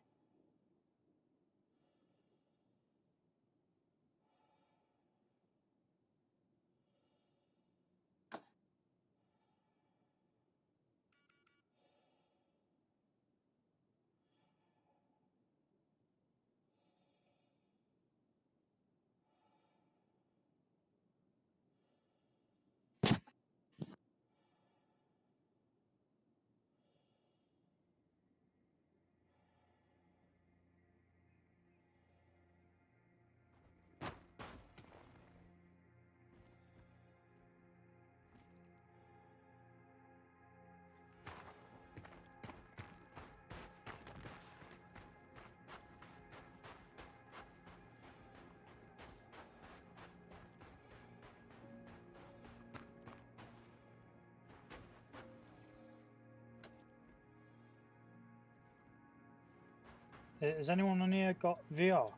Has anyone on here got VR?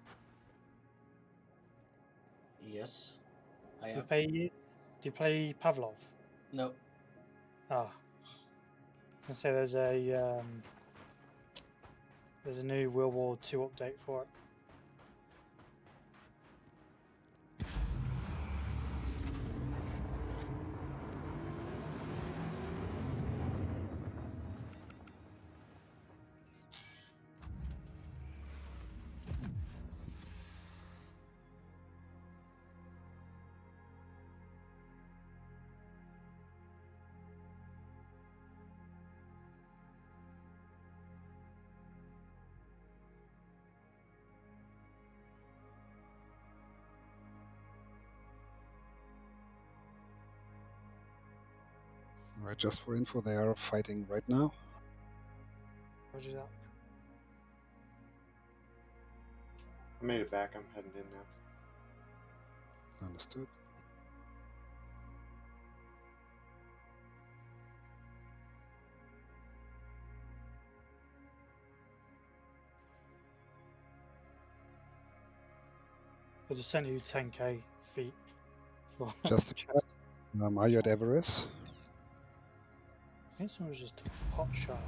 Yes, I Do have. you play Pavlov? No. Ah, I was gonna say there's a new World War II update for it. Alright, just for info, they are fighting right now. Roger that. I made it back. I'm heading in now. Understood. I just sent you 10k feet. For Just a check. Are you at Everest? I think someone was just a pot shot.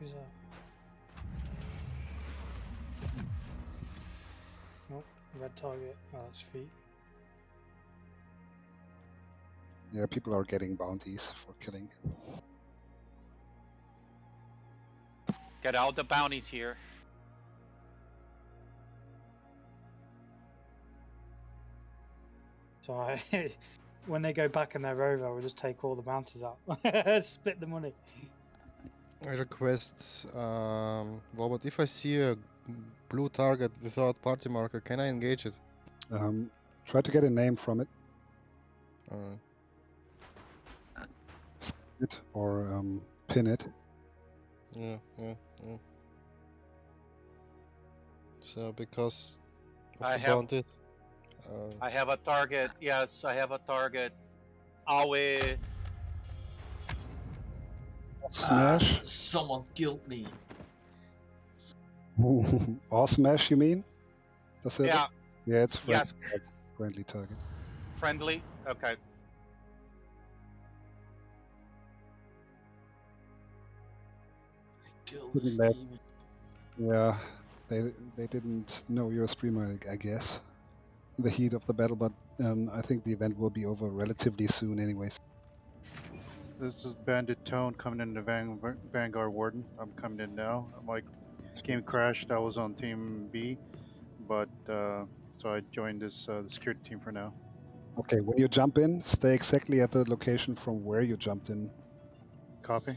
Who's that? Nope, red target. Oh, that's feet. Yeah, people are getting bounties for killing. Get out the bounties here. So when they go back and they're over, we'll just take all the bounties out. Split the money. I request, Robert, if I see a blue target without party marker, can I engage it? Try to get a name from it. Or pin it. Yeah. So because of I the have- bounty. I have a target. Yes, I have a target. Awe. Smash? Someone killed me. Or smash, you mean? That's it? Yeah. Yeah, it's Yes. friendly target. Friendly? Okay. I killed Couldn't this let- demon. Yeah, they didn't know you're a streamer, I guess. In the heat of the battle, but I think the event will be over relatively soon anyways. This is Bandit Tone coming into Vanguard Warden. I'm coming in now. My game crashed. I was on Team B, but so I joined this the security team for now. Okay, when you jump in, stay exactly at the location from where you jumped in. Copy.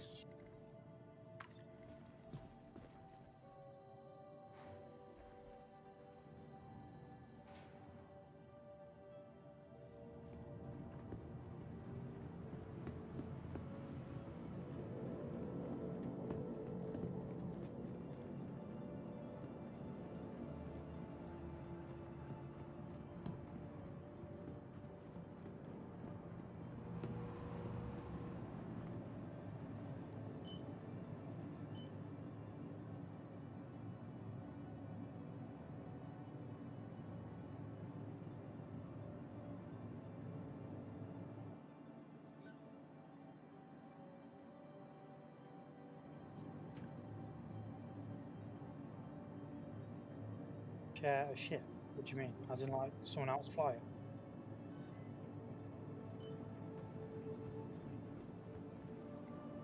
Share a ship? What do you mean? As in like someone else fly it?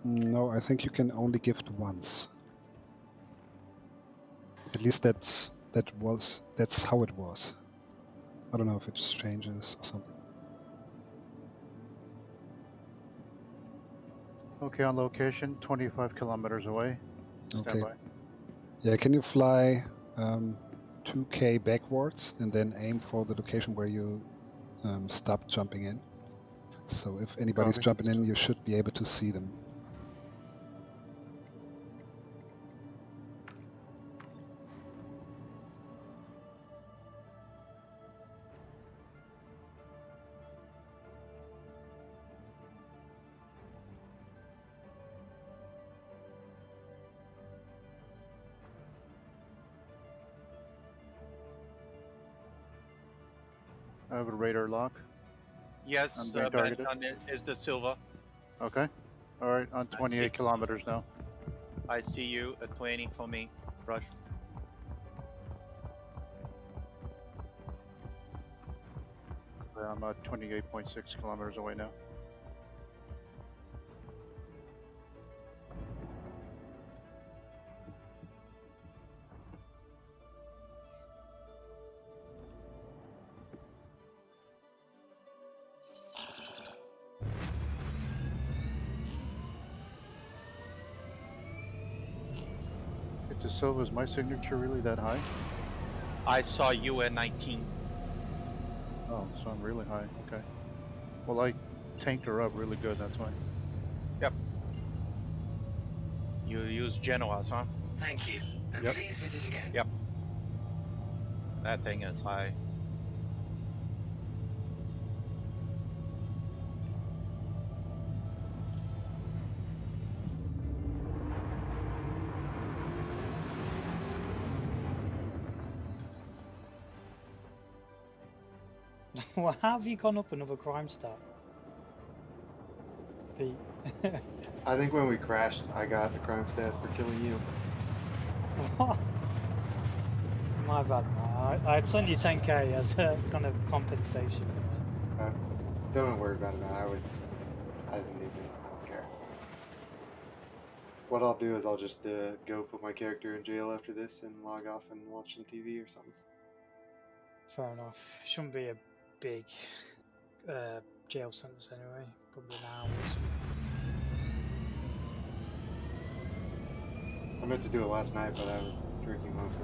No, I think you can only gift once. At least that's how it was. I don't know if it changes or something. Okay, on location, 25 kilometers away. Stand Okay. by. Yeah, can you fly 2k backwards and then aim for the location where you stopped jumping in? So if anybody's Copy. jumping in, you should be able to see them. I have a radar lock. Yes, I'm being targeted. Benton is the Silva. Okay. All right, on 28 6. kilometers now. I see you at 20 for me. Rush. I'm at 28.6 kilometers away now. To Silva, is my signature really that high? I saw you at 19. Oh, so I'm really high. Okay. Well, I tanked her up really good. That's why. Yep. You use Genoas, huh? Thank you. And Yep. please visit again. Yep. That thing is high. Well, how have you gone up another crime stat? Feet. I think when we crashed, I got the crime stat for killing you. What? My bad, man. I sent you 10k as a kind of compensation. Don't worry about it, man. I don't care. What I'll do is I'll just go put my character in jail after this and log off and watch some TV or something. Fair enough. Shouldn't be a big jail sentence anyway. Probably an hour's. I meant to do it last night, but I was drinking last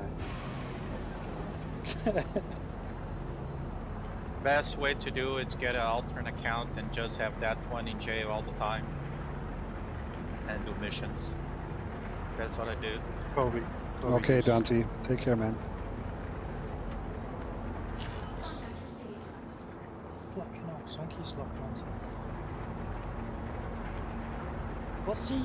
night. Best way to do is get an alternate account and just have that one in jail all the time. And do missions. That's what I do. Kobe. Okay, Dante. Take care, man. Locking on. Sonky's locking on to me. What's the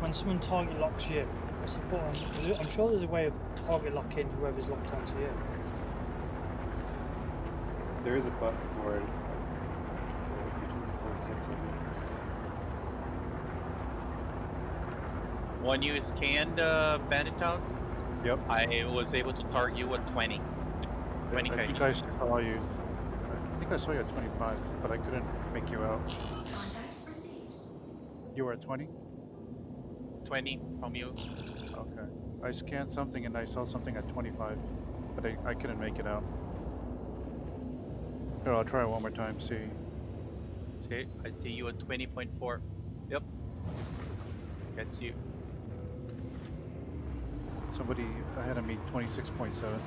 when someone target locks you, what's the button? 'Cause I'm sure there's a way of target locking whoever's locked onto you. There is a button for it. It's like 1.6, I think. When you scanned Bandit Town, Yep. I was able to target you at 20. 20 I think I saw you. I think I saw you at 25, but I couldn't make you out. Contact received. You were at 20? 20 from you. Okay. I scanned something and I saw something at 25, but I couldn't make it out. Here, I'll try it one more time, see. See, I see you at 20.4. Yep. Gets you. Somebody ahead of me, 26.7.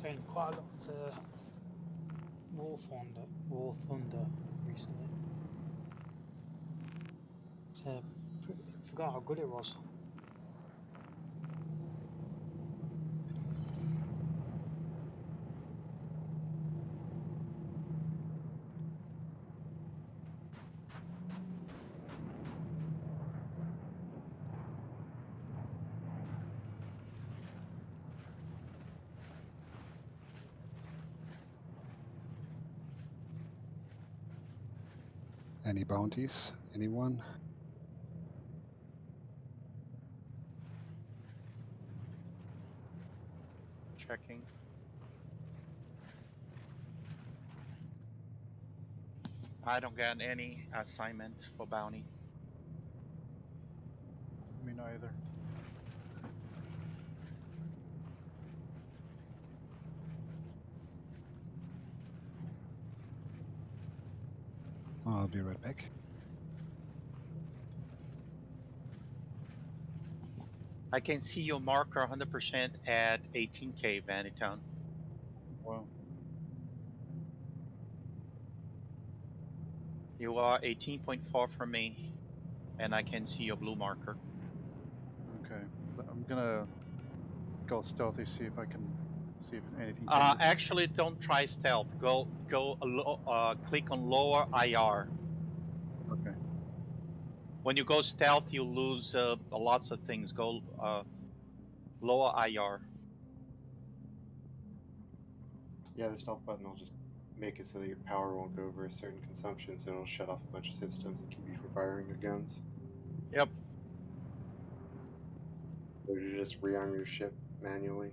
Playing quite a lot of War Thunder recently. Forgot how good it was. Any bounties? Anyone? Checking. I don't get any assignment for bounty. Me neither. I'll be right back. I can see your marker 100% at 18k Bandit Town. Wow. You are 18.4 from me, and I can see your blue marker. Okay. I'm gonna go stealthy, see if I can see if anything. Actually, don't try stealth. Go click on lower IR. Okay. When you go stealth, you lose lots of things. Go lower IR. Yeah, the stealth button will just make it so that your power won't go over a certain consumption, so it'll shut off a bunch of systems and keep you from firing your guns. Yep. Or you just rearm your ship manually.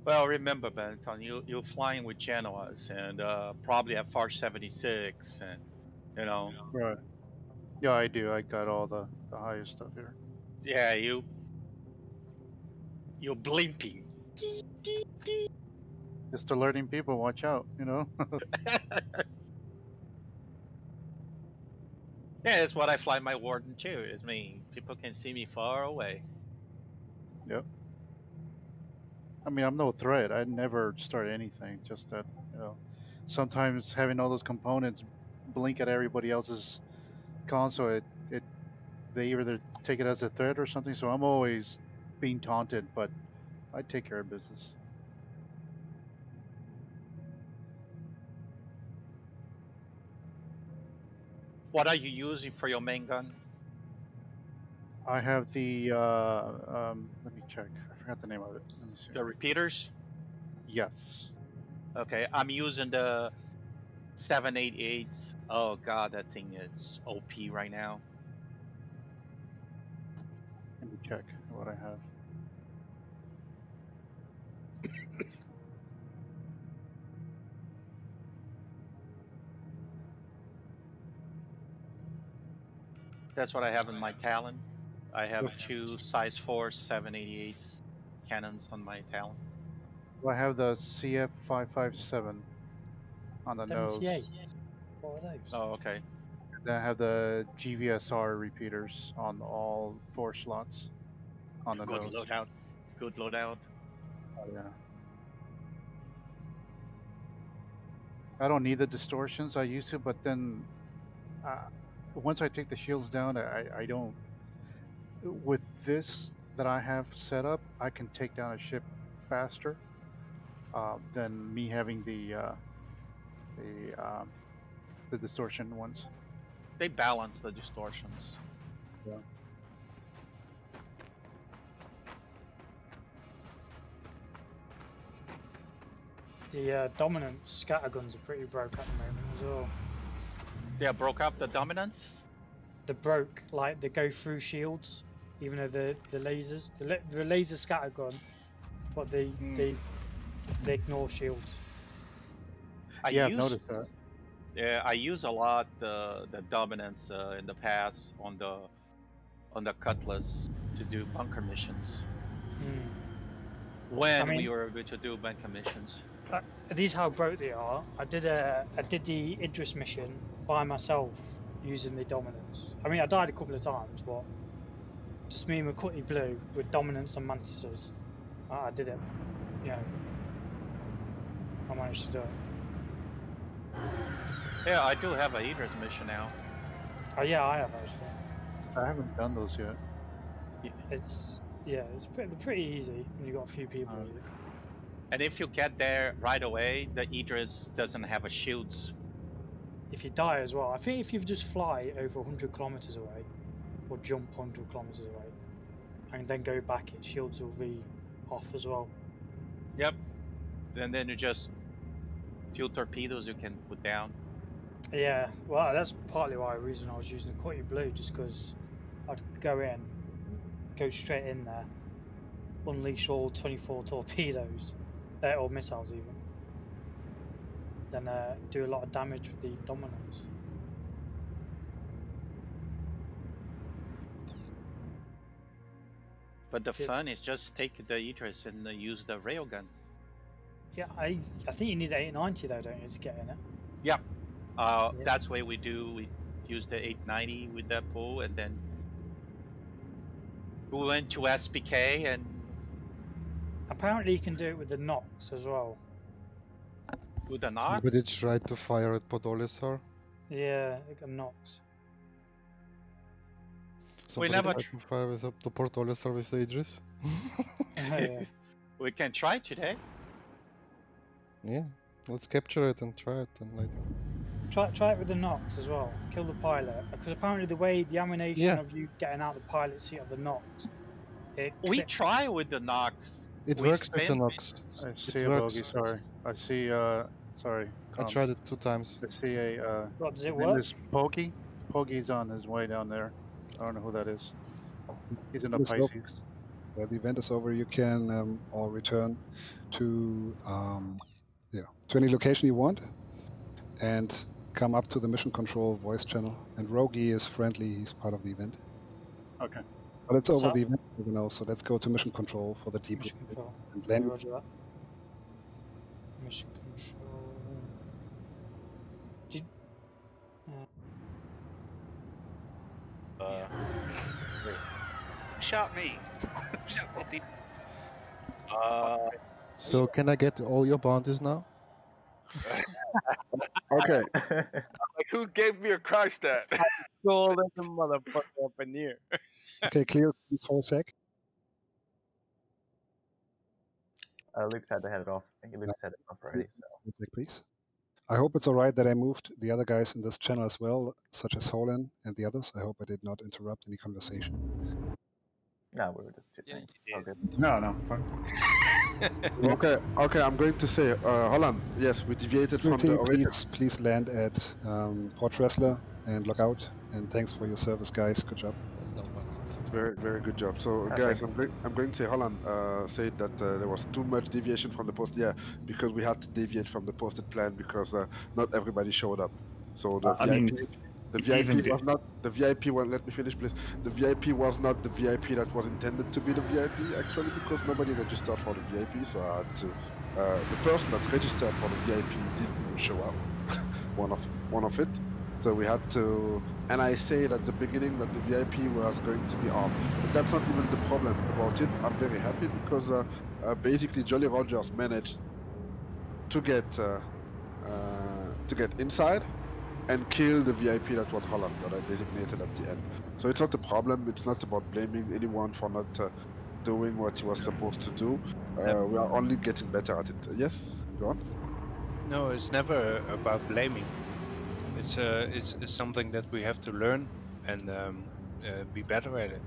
Well, remember, Benton, you're flying with Genoas and probably at FAR 76, and you know. Right. Yeah, I do. I got all the highest stuff here. Yeah, you're blimping. Just alerting people, watch out, you know? Yeah, that's what I fly my Warden too. Is me. People can see me far away. Yep. I mean, I'm no threat. I never start anything. Just that, you know, sometimes having all those components blink at everybody else's console, they either take it as a threat or something. So I'm always being taunted, but I take care of business. What are you using for your main gun? I have the let me check. I forgot the name of it. Let me see. The repeaters? Yes. Okay, I'm using the 788s. Oh god, that thing is OP right now. Let me check what I have. That's what I have in my Talon. I have two size 4 788s cannons on my Talon. I have the CF557 on the 78. nose. What are those? Oh, okay. Then I have the GVSR repeaters on all 4 slots on the Good nose. loadout. Good loadout. Oh, yeah. I don't need the distortions I used to, but then once I take the shields down, I don't. With this that I have set up, I can take down a ship faster than me having the distortion ones. They balance the distortions. Yeah. The dominant scatterguns are pretty broke at the moment as well. They broke up the dominance? They broke, like, they go through shields, even though the lasers, the laser scattergun, but they ignore shields. I've noticed that. Yeah, I use a lot the dominance in the past on the Cutlass to do bunker missions. When we were able to do bunker missions. These how broke they are. I did the Idris mission by myself using the dominance. I mean, I died a couple of times, but just me and McCutty Blue with dominance and mantises. I did it. You know, I managed to do it. Yeah, I do have a Idris mission now. Oh yeah, I have actually. I haven't done those yet. It's they're pretty easy when you got a few people with you. And if you get there right away, the Idris doesn't have a shields. If you die as well, I think if you just fly over 100 kilometers away, or jump 100 kilometers away, and then go back, its shields will be off as well. Yep. And then you just few torpedoes you can put down. Yeah, well, that's partly why the reason I was using the Cutty Blue, just because I'd go in, go straight in there, unleash all 24 torpedoes, or missiles even, then do a lot of damage with the dominance. But the fun is just take the Idris and use the railgun. Yeah, I think you need 890 though, don't you, to get in it? Yep. That's why we use the 890 with that pull, and then we went to SPK, and apparently you can do it with the Nox as well. With the Nox? But it's right to fire at Podolisar. Yeah, a Nox. Somebody never tried to fire with up to Podolisar with the Idris. Yeah. We can try today. Yeah, let's capture it and try it and later. Try it with the Nox as well. Kill the pilot, because apparently the way the animation of you getting out the pilot seat of the Nox, we try with the Nox. It works with the Nox. I see It a works. bogey. Sorry, I see. Sorry. I tried it 2 times. I see a. What, does it his name work? is Pokey. Poggy's on his way down there. I don't know who that is. He's in the It's over. Pisces. The event is over. You can all return to any location you want and come up to the mission control voice channel. And Rogi is friendly. He's part of the event. Okay. But it's over So- the event now, so let's go to mission control for the deep Mission control. and Okay, land. roger that. Mission control. Did, Shot me. Shot me. So can I get all your bounties now? Okay. Like, who gave me a cry stat? Cold as a motherfucker up in here. Okay, clear please for a sec. Luke's had to head it off. I think Luke's had it off already. So. For a sec, please. I hope it's alright that I moved the other guys in this channel as well, such as Holan and the others. I hope I did not interrupt any conversation. No, we were just chit-chatting. All good. No, fine. Okay, I'm going to say, Holland, yes, we deviated from the original. Please land at Port Wrestler and log out. And thanks for your service, guys. Good job. Very, very good job. So, guys, I'm going to say, Holland said that there was too much deviation from the post. Yeah, because we had to deviate from the posted plan because not everybody showed up. So the VIP was not the VIP one. Let me finish, please. The VIP was not the VIP that was intended to be the VIP actually, because nobody registered for the VIP. So I had to. The person that registered for the VIP didn't even show up. one of it. So we had to. And I said at the beginning that the VIP was going to be armed, but that's not even the problem about it. I'm very happy because basically Jolly Rogers managed to get inside and kill the VIP that was Holland that I designated at the end. So it's not a problem. It's not about blaming anyone for not doing what he was supposed to do. We are only getting better at it. Yes, go on. No, it's never about blaming. It's something that we have to learn and be better at it.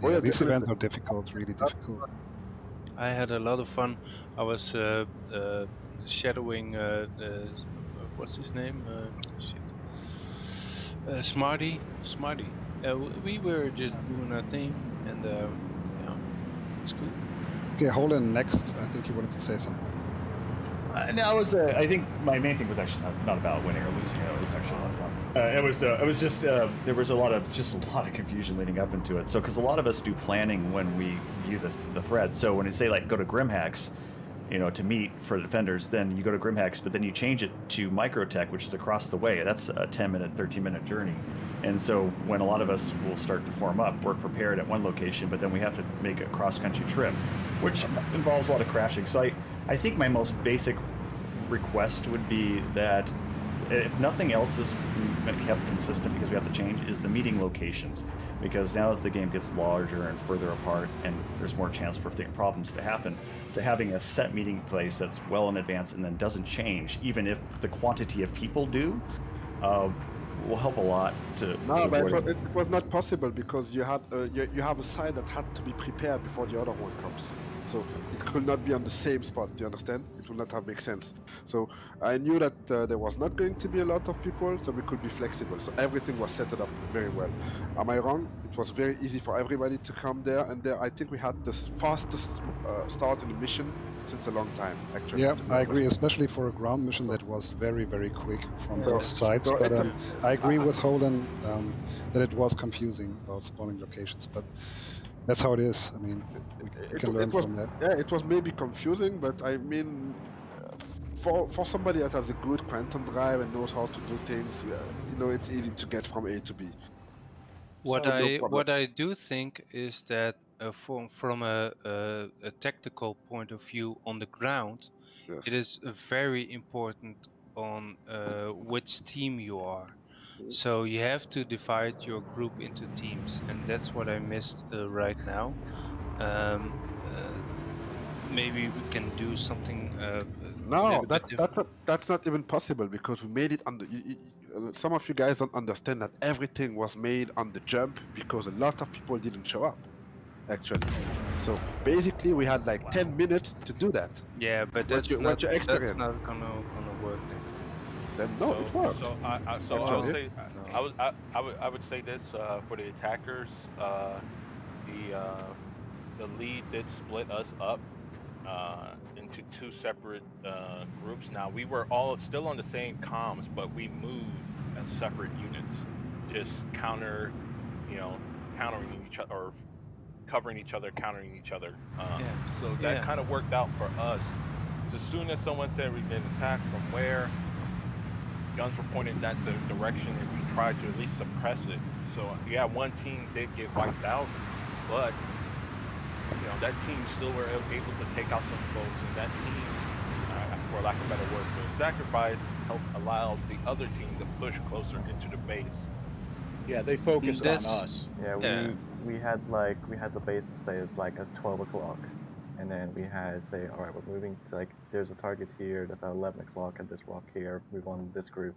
Oh, yeah, these events are difficult, really difficult. I had a lot of fun. I was shadowing what's his name? Smarty. We were just doing our thing, and yeah, it's cool. Okay, Holan next. I think you wanted to say something. No, I think my main thing was actually not about winning or losing. It was actually a lot of fun. It was just there was a lot of confusion leading up into it. So because a lot of us do planning when we view the thread. So when you say like go to Grimhex, to meet for the defenders, then you go to Grimhex, but then you change it to Microtech, which is across the way. That's a 10-minute, 13-minute journey. And so when a lot of us will start to form up, we're prepared at one location, but then we have to make a cross-country trip, which involves a lot of crashing. So I think my most basic request would be that if nothing else is kept consistent because we have to change, is the meeting locations. Because now as the game gets larger and further apart and there's more chance for problems to happen, to having a set meeting place that's well in advance and then doesn't change, even if the quantity of people do, will help a lot to but it was not possible because you had you have a side that had to be prepared before the other one comes. So it could not be on the same spot, do you understand? It would not have make sense. So I knew that there was not going to be a lot of people, so we could be flexible. So everything was set up very well. Am I wrong? It was very easy for everybody to come there, and there I think we had the fastest start in the mission since a long time, actually. Yeah, I agree, especially for a ground mission that was very, very quick from both sides. So But I agree with Holden that it was confusing about spawning locations, but that's how it is. I mean, we can learn from that. Yeah, it was maybe confusing, but I mean, for somebody that has a good quantum drive and knows how to do things, it's easy to get from A to B. What I do think is that from a tactical point of view on the ground, it is very important on which team you are. So you have to divide your group into teams, and that's what I missed right now. Maybe we can do something. No, that's not even possible because we made it on the. Some of you guys don't understand that everything was made on the jump because a lot of people didn't show up, actually. So basically, we had like 10 minutes to do that. Yeah, but that's not gonna work. Then no, it worked. So I would say I would say this for the attackers. The lead did split us up into two separate groups. Now we were all still on the same comms, but we moved as separate units, just countering each other or covering each other, countering each other. So that kind of worked out for us. As soon as someone said we've been attacked from where, guns were pointed that direction, and we tried to at least suppress it. So yeah, one team did get wiped out, but that team still were able to take out some folks, and that team, for lack of better words, the sacrifice helped allow the other team to push closer into the base. Yeah, they focused on us. Yeah, we had the base say it's like as 12 o'clock, and then we had say, all right, we're moving to like there's a target here that's at 11 o'clock at this rock here. Move on this group,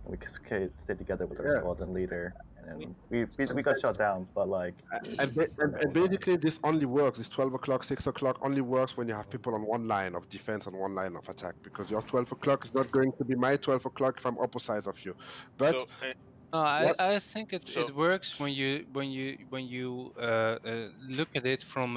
and we stay together with our squad and leader. And we got shot down, but like and basically this only works. This 12 o'clock, 6 o'clock only works when you have people on one line of defense and one line of attack, because your 12 o'clock is not going to be my 12 o'clock if I'm opposite of you. But I think it works when you look at it from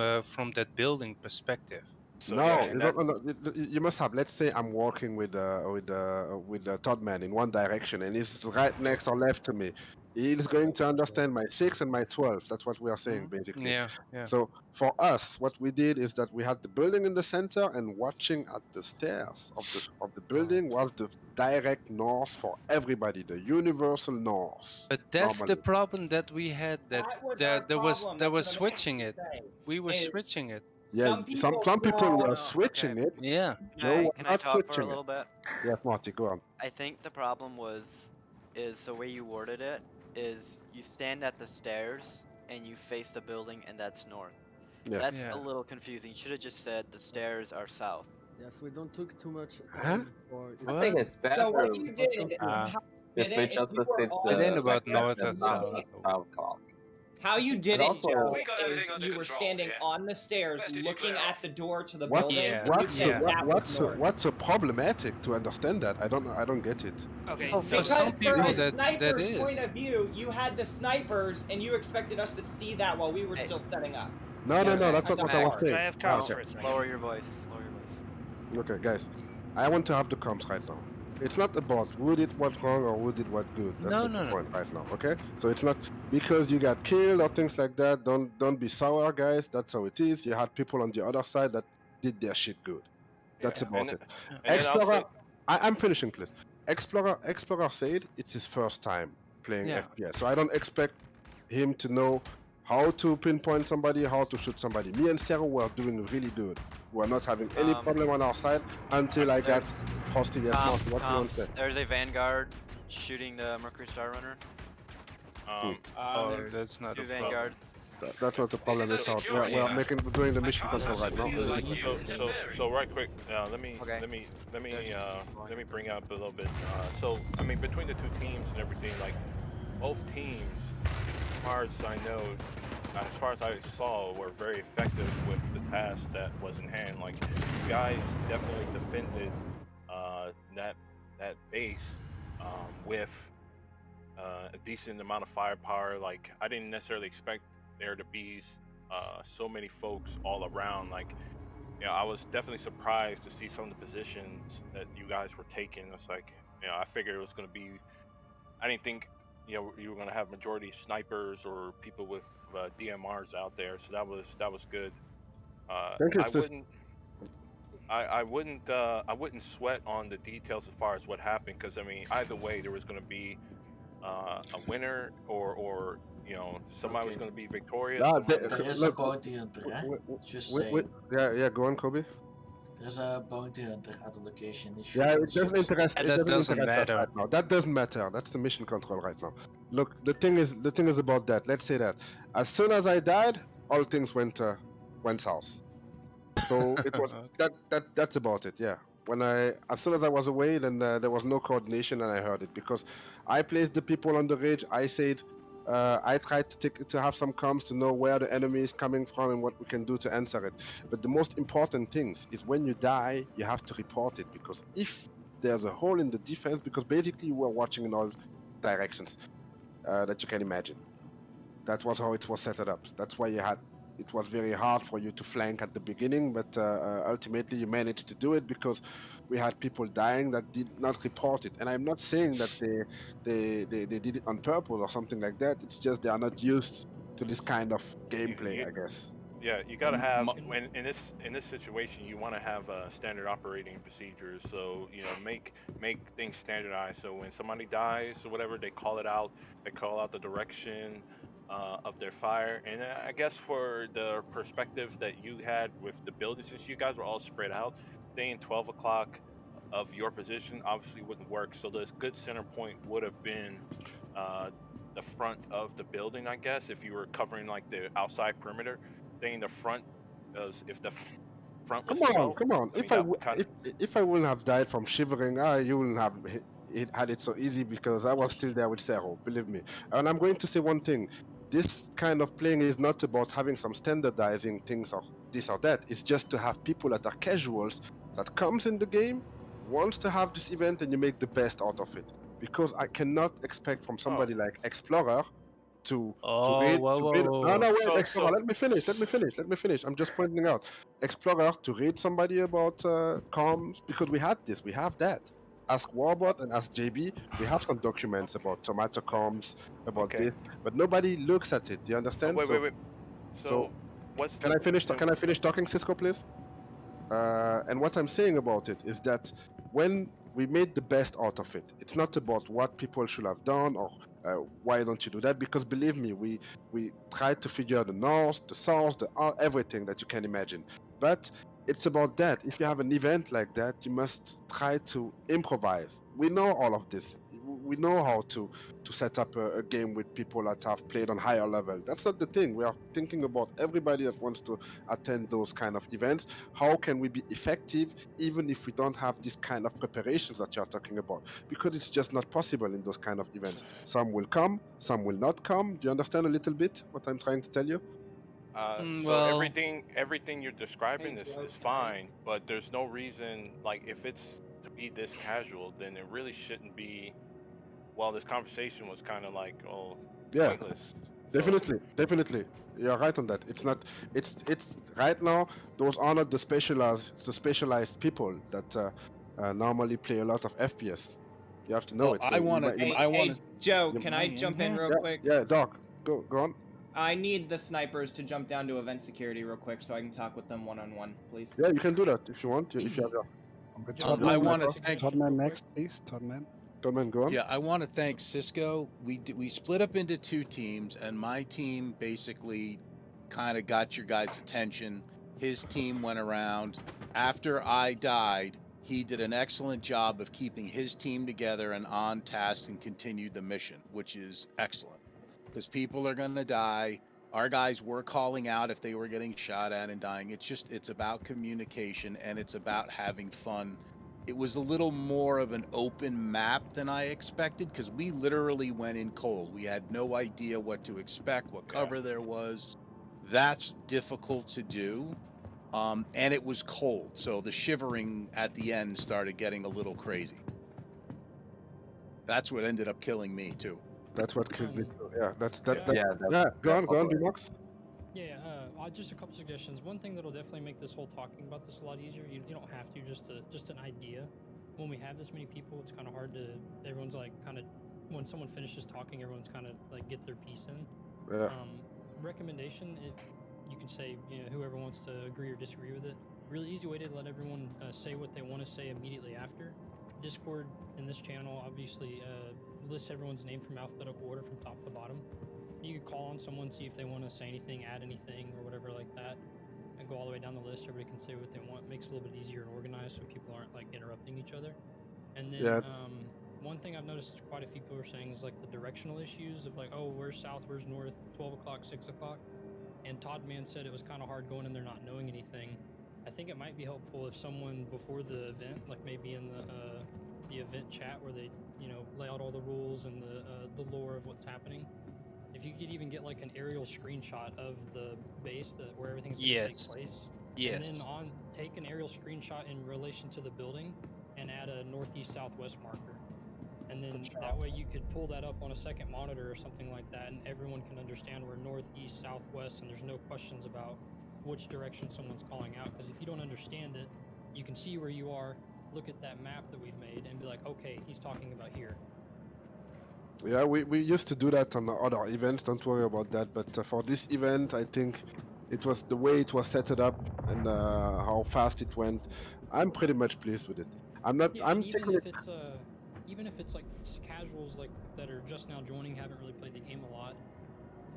that building perspective. You must have. Let's say I'm walking with the Todd man in one direction, and he's right next or left to me. He's going to understand my 6 and my 12. That's what we are saying, basically. Yeah. So for us, what we did is that we had the building in the center, and watching at the stairs of the building was the direct north for everybody, the universal north. But that's the problem that we had. That there was switching it. We were switching it. Yeah, some people were switching it. Yeah. Joe Can I talk for a little bit? Yes, Marty, go on. I think the problem is the way you worded it is you stand at the stairs and you face the building, and that's north. Yeah. That's a little confusing. You should have just said the stairs are south. Yes, we don't took too much Huh? time for I think it's better. So what you did, if we just sit about north and south. How you did And it, Joe, also- is you were standing on the stairs looking at the door to the What's building. what's so problematic to understand that? I don't get it. Okay, Because some people from a that sniper's is. point of view, you had the snipers, and you expected us to see that while we were still setting up. No, that's not what I was saying. I have comms for a second. Lower your voice. Lower your voice. Okay, guys, I want to have the comms right now. It's not about who did what wrong or who did what good. That's not the point right now, okay? So it's not because you got killed or things like that. Don't be sour, guys. That's how it is. You had people on the other side that did their shit good. That's about it. Explorer, I'm finishing, please. Explorer said it's his first time playing FPS, so I don't expect him to know how to pinpoint somebody, how to shoot somebody. Me and Sarah were doing really good. We were not having any problem on our side until I got hostile. Yes, Marty, what do you want to say? There's a Vanguard shooting the Mercury Star Runner. That's not Two a Vanguard. That's not the problem. It's out. We're doing the mission control right now. So right quick, let me bring up a little bit. So I mean, between the two teams and everything, like both teams, as far as I know, as far as I saw, were very effective with the task that was in hand. Like, you guys definitely defended that base with a decent amount of firepower. Like, I didn't necessarily expect there to be so many folks all around. Like, I was definitely surprised to see some of the positions that you guys were taking. It's like, I figured it was going to be. I didn't think you were going to have majority snipers or people with DMRs out there, so that was good. I wouldn't sweat on the details as far as what happened, because I mean, either way there was going to be a winner or somebody was going to be victorious. There is a bounty hunter, eh? Just saying. Yeah, go on, Kobe. There's a bounty hunter at the location. Yeah, it doesn't matter. Right now. That doesn't matter. That's the mission control right now. Look, the thing is about that. Let's say that as soon as I died, all things went south. So it was that's about it. Yeah. As soon as I was away, then there was no coordination, and I heard it because I placed the people on the ridge. I said. I tried to have some comms to know where the enemy is coming from and what we can do to answer it. But the most important thing is when you die, you have to report it, because if there's a hole in the defense because basically we're watching in all directions that you can imagine. That was how it was set up. That's why it was very hard for you to flank at the beginning, but ultimately you managed to do it because we had people dying that did not report it. And I'm not saying that they did it on purpose or something like that. It's just they are not used to this kind of gameplay, I guess. Yeah, you gotta have in this situation, you want to have standard operating procedures. So make things standardized. So when somebody dies or whatever, they call it out. They call out the direction of their fire. And I guess for the perspective that you had with the building, since you guys were all spread out, staying 12 o'clock of your position obviously wouldn't work. So the good center point would have been the front of the building, I guess, if you were covering like the outside perimeter. Staying the front, as if the front was slow. Come on. If I wouldn't have died from shivering, you wouldn't have had it so easy because I was still there with Zero, believe me. And I'm going to say one thing. This kind of playing is not about having some standardizing things or this or that. It's just to have people that are casuals that comes in the game, wants to have this event, and you make the best out of it. Because I cannot expect from somebody like Explorer to read. No, wait, Explorer. Let me finish. I'm just pointing out, Explorer to read somebody about comms because we have that. Ask Warbot and ask JB. We have some documents about tomato comms, about this, but nobody looks at it. Do you understand? Wait. So what's can I finish? Can I finish talking, Cisco, please? And what I'm saying about it is that when we made the best out of it, it's not about what people should have done or why don't you do that? Because believe me, we tried to figure out the north, the south, everything that you can imagine. But it's about that. If you have an event like that, you must try to improvise. We know all of this. We know how to set up a game with people that have played on higher level. That's not the thing. We are thinking about everybody that wants to attend those kind of events. How can we be effective even if we don't have this kind of preparations that you're talking about? Because it's just not possible in those kind of events. Some will come, some will not come. Do you understand a little bit what I'm trying to tell you? So everything you're describing is fine, but there's no reason, like, if it's to be this casual, then it really shouldn't be. Well, this conversation was kind of like, pointless. Definitely. You're right on that. It's not. It's right now. Those are not the specialized people that normally play a lot of FPS. You have to know it. So Hey, Joe, can I jump in real quick? Yeah, Doc, go on. I need the snipers to jump down to event security real quick so I can talk with them one-on-one, please. Yeah, you can do that if you want. If you have your. I want to thank Toddman next, please. Toddman. Toddman, go on. Yeah, I want to thank Cisco. We split up into two teams, and my team basically kind of got your guys' attention. His team went around. After I died, he did an excellent job of keeping his team together and on task and continued the mission, which is excellent. Because people are going to die. Our guys were calling out if they were getting shot at and dying. It's about communication, and it's about having fun. It was a little more of an open map than I expected because we literally went in cold. We had no idea what to expect, what cover there was. That's difficult to do. And it was cold. So the shivering at the end started getting a little crazy. That's what ended up killing me too. That's what killed me too. Yeah, go on, Dinox. Yeah, just a couple suggestions. One thing that'll definitely make this whole talking about this a lot easier. You don't have to, just an idea. When we have this many people, it's kind of hard to. Everyone's like when someone finishes talking, everyone's kind of like get their piece in. Yeah. Recommendation: if you can say, whoever wants to agree or disagree with it. Really easy way to let everyone say what they want to say immediately after. Discord in this channel obviously lists everyone's name from alphabetical order from top to bottom. You could call on someone, see if they want to say anything, add anything, or whatever like that, and go all the way down the list. Everybody can say what they want. Makes it a little bit easier and organized so people aren't like interrupting each other. And then one thing I've noticed quite a few people are saying is like the directional issues of like, oh, where's south, where's north, 12 o'clock, 6 o'clock. And Todd Man said it was kind of hard going in there not knowing anything. I think it might be helpful if someone before the event, like maybe in the event chat where they, lay out all the rules and the lore of what's happening. If you could even get like an aerial screenshot of the base where everything's going to take place. Yes. And then take an aerial screenshot in relation to the building and add a northeast southwest marker. And then that way you could pull that up on a second monitor or something like that, and everyone can understand where northeast, southwest, and there's no questions about which direction someone's calling out. Because if you don't understand it, you can see where you are, look at that map that we've made, and be like, okay, he's talking about here. Yeah, we used to do that on other events. Don't worry about that. But for this event, I think it was the way it was set up and how fast it went. I'm pretty much pleased with it. I'm not. Yeah, I'm and even taking if it. it's even if it's like casuals like that are just now joining, haven't really played the game a lot,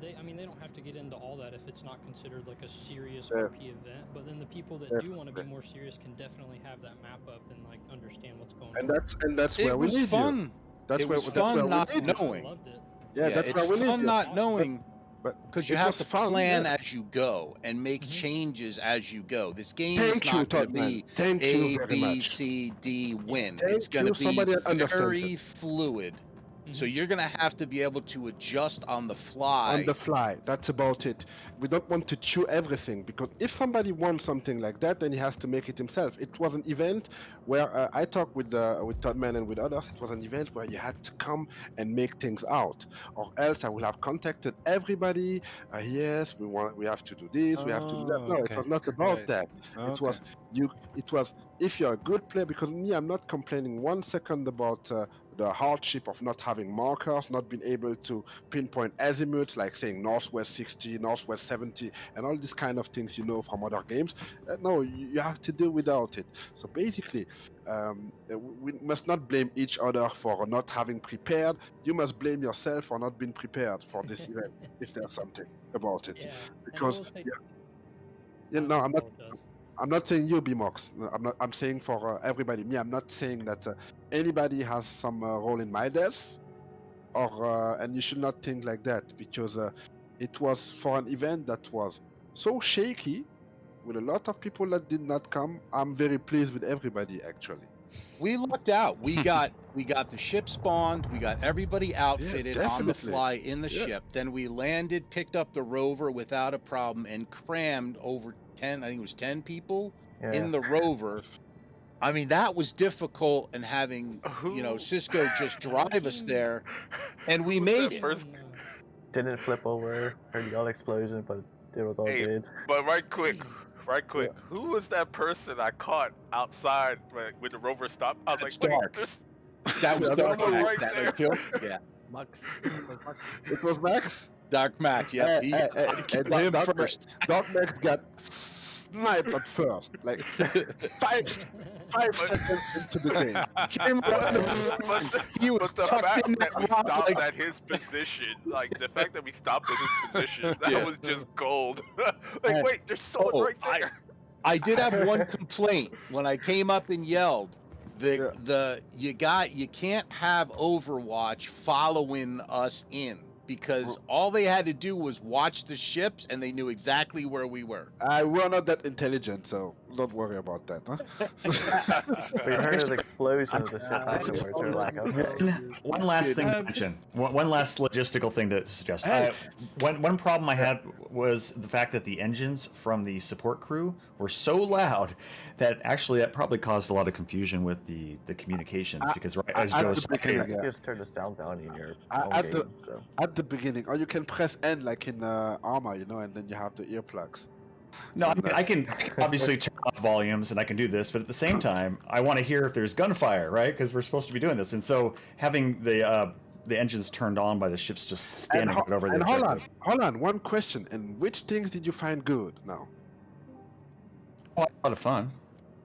they don't have to get into all that if it's not considered like a serious Yeah. RP event. But then the people that do want to be more serious can definitely have that map up and like understand what's going And on. that's where we need you. That's It where was that's where fun we not need you. knowing. Loved it. Yeah, that's it's where we need fun you. not knowing. But Because you it have was to fun, plan yeah. as you go and make changes as you go. This game Thank is you, not going to Todman. be Thank A, you very B, much. C, D, win. Thank It's going to you. be Somebody that understands very it. fluid. So you're going to have to be able to adjust on the fly. On the fly. That's about it. We don't want to chew everything, because if somebody wants something like that, then he has to make it himself. It was an event where I talked with Todman and with others. It was an event where you had to come and make things out, or else I would have contacted everybody. Yes, we have to do this, we have to do that. No, okay. it was not about Right. that. It was It was if you're a good player. Because me, I'm not complaining 1 second about the hardship of not having markers, not being able to pinpoint azimuths, like saying northwest 60, northwest 70, and all these kind of things from other games. No, you have to do without it. So basically, we must not blame each other for not having prepared. You must blame yourself for not being prepared for this event, if there's something about it. Yeah, Because and no, I'm not saying you, BMOX. I'm saying for everybody. Me, I'm not saying that anybody has some role in my death, or and you should not think like that, because it was for an event that was so shaky, with a lot of people that did not come. I'm very pleased with everybody, actually. We lucked out. We got the ship spawned. We got everybody outfitted on the definitely. fly in the ship. Then we landed, picked up the rover without a problem, and crammed over 10. I think it was 10 people in the rover. I mean, that was difficult, and having Cisco just drive us there, and we made it. Didn't flip over, heard the odd explosion, but it was all good. But right quick, who was that person I caught outside when the rover stopped? I was like, wait, Dark. That was Dark Max. That was killed. Yeah. Max. It was Max? Dark Max, yeah. I killed him first. Dark Max got sniped at first, like 5 seconds into the game. He was But the tucked fact in that we that rock, stopped like- at his position, like the fact that we stopped at his position, that was just gold. Like, wait, there's someone right there. I did have one complaint when I came up and yelled. You can't have Overwatch following us in, because all they had to do was watch the ships and they knew exactly where we were. We're not that intelligent, so don't worry about that, huh? We heard an explosion of the ship afterwards. We're like, okay. One last thing to mention. One last logistical thing to suggest. One problem I had was the fact that the engines from the support crew were so loud that actually that probably caused a lot of confusion with the communications, because as Joe was saying, You just turn the sound down in your At game, so. the beginning, or you can press N like in Arma, and then you have the earplugs. No, I can obviously turn off volumes and I can do this, but at the same time, I want to hear if there's gunfire, right? Because we're supposed to be doing this, and so having the engines turned on by the ships just standing right over the objective. Hold on. One question. And which things did you find good now? A lot of fun.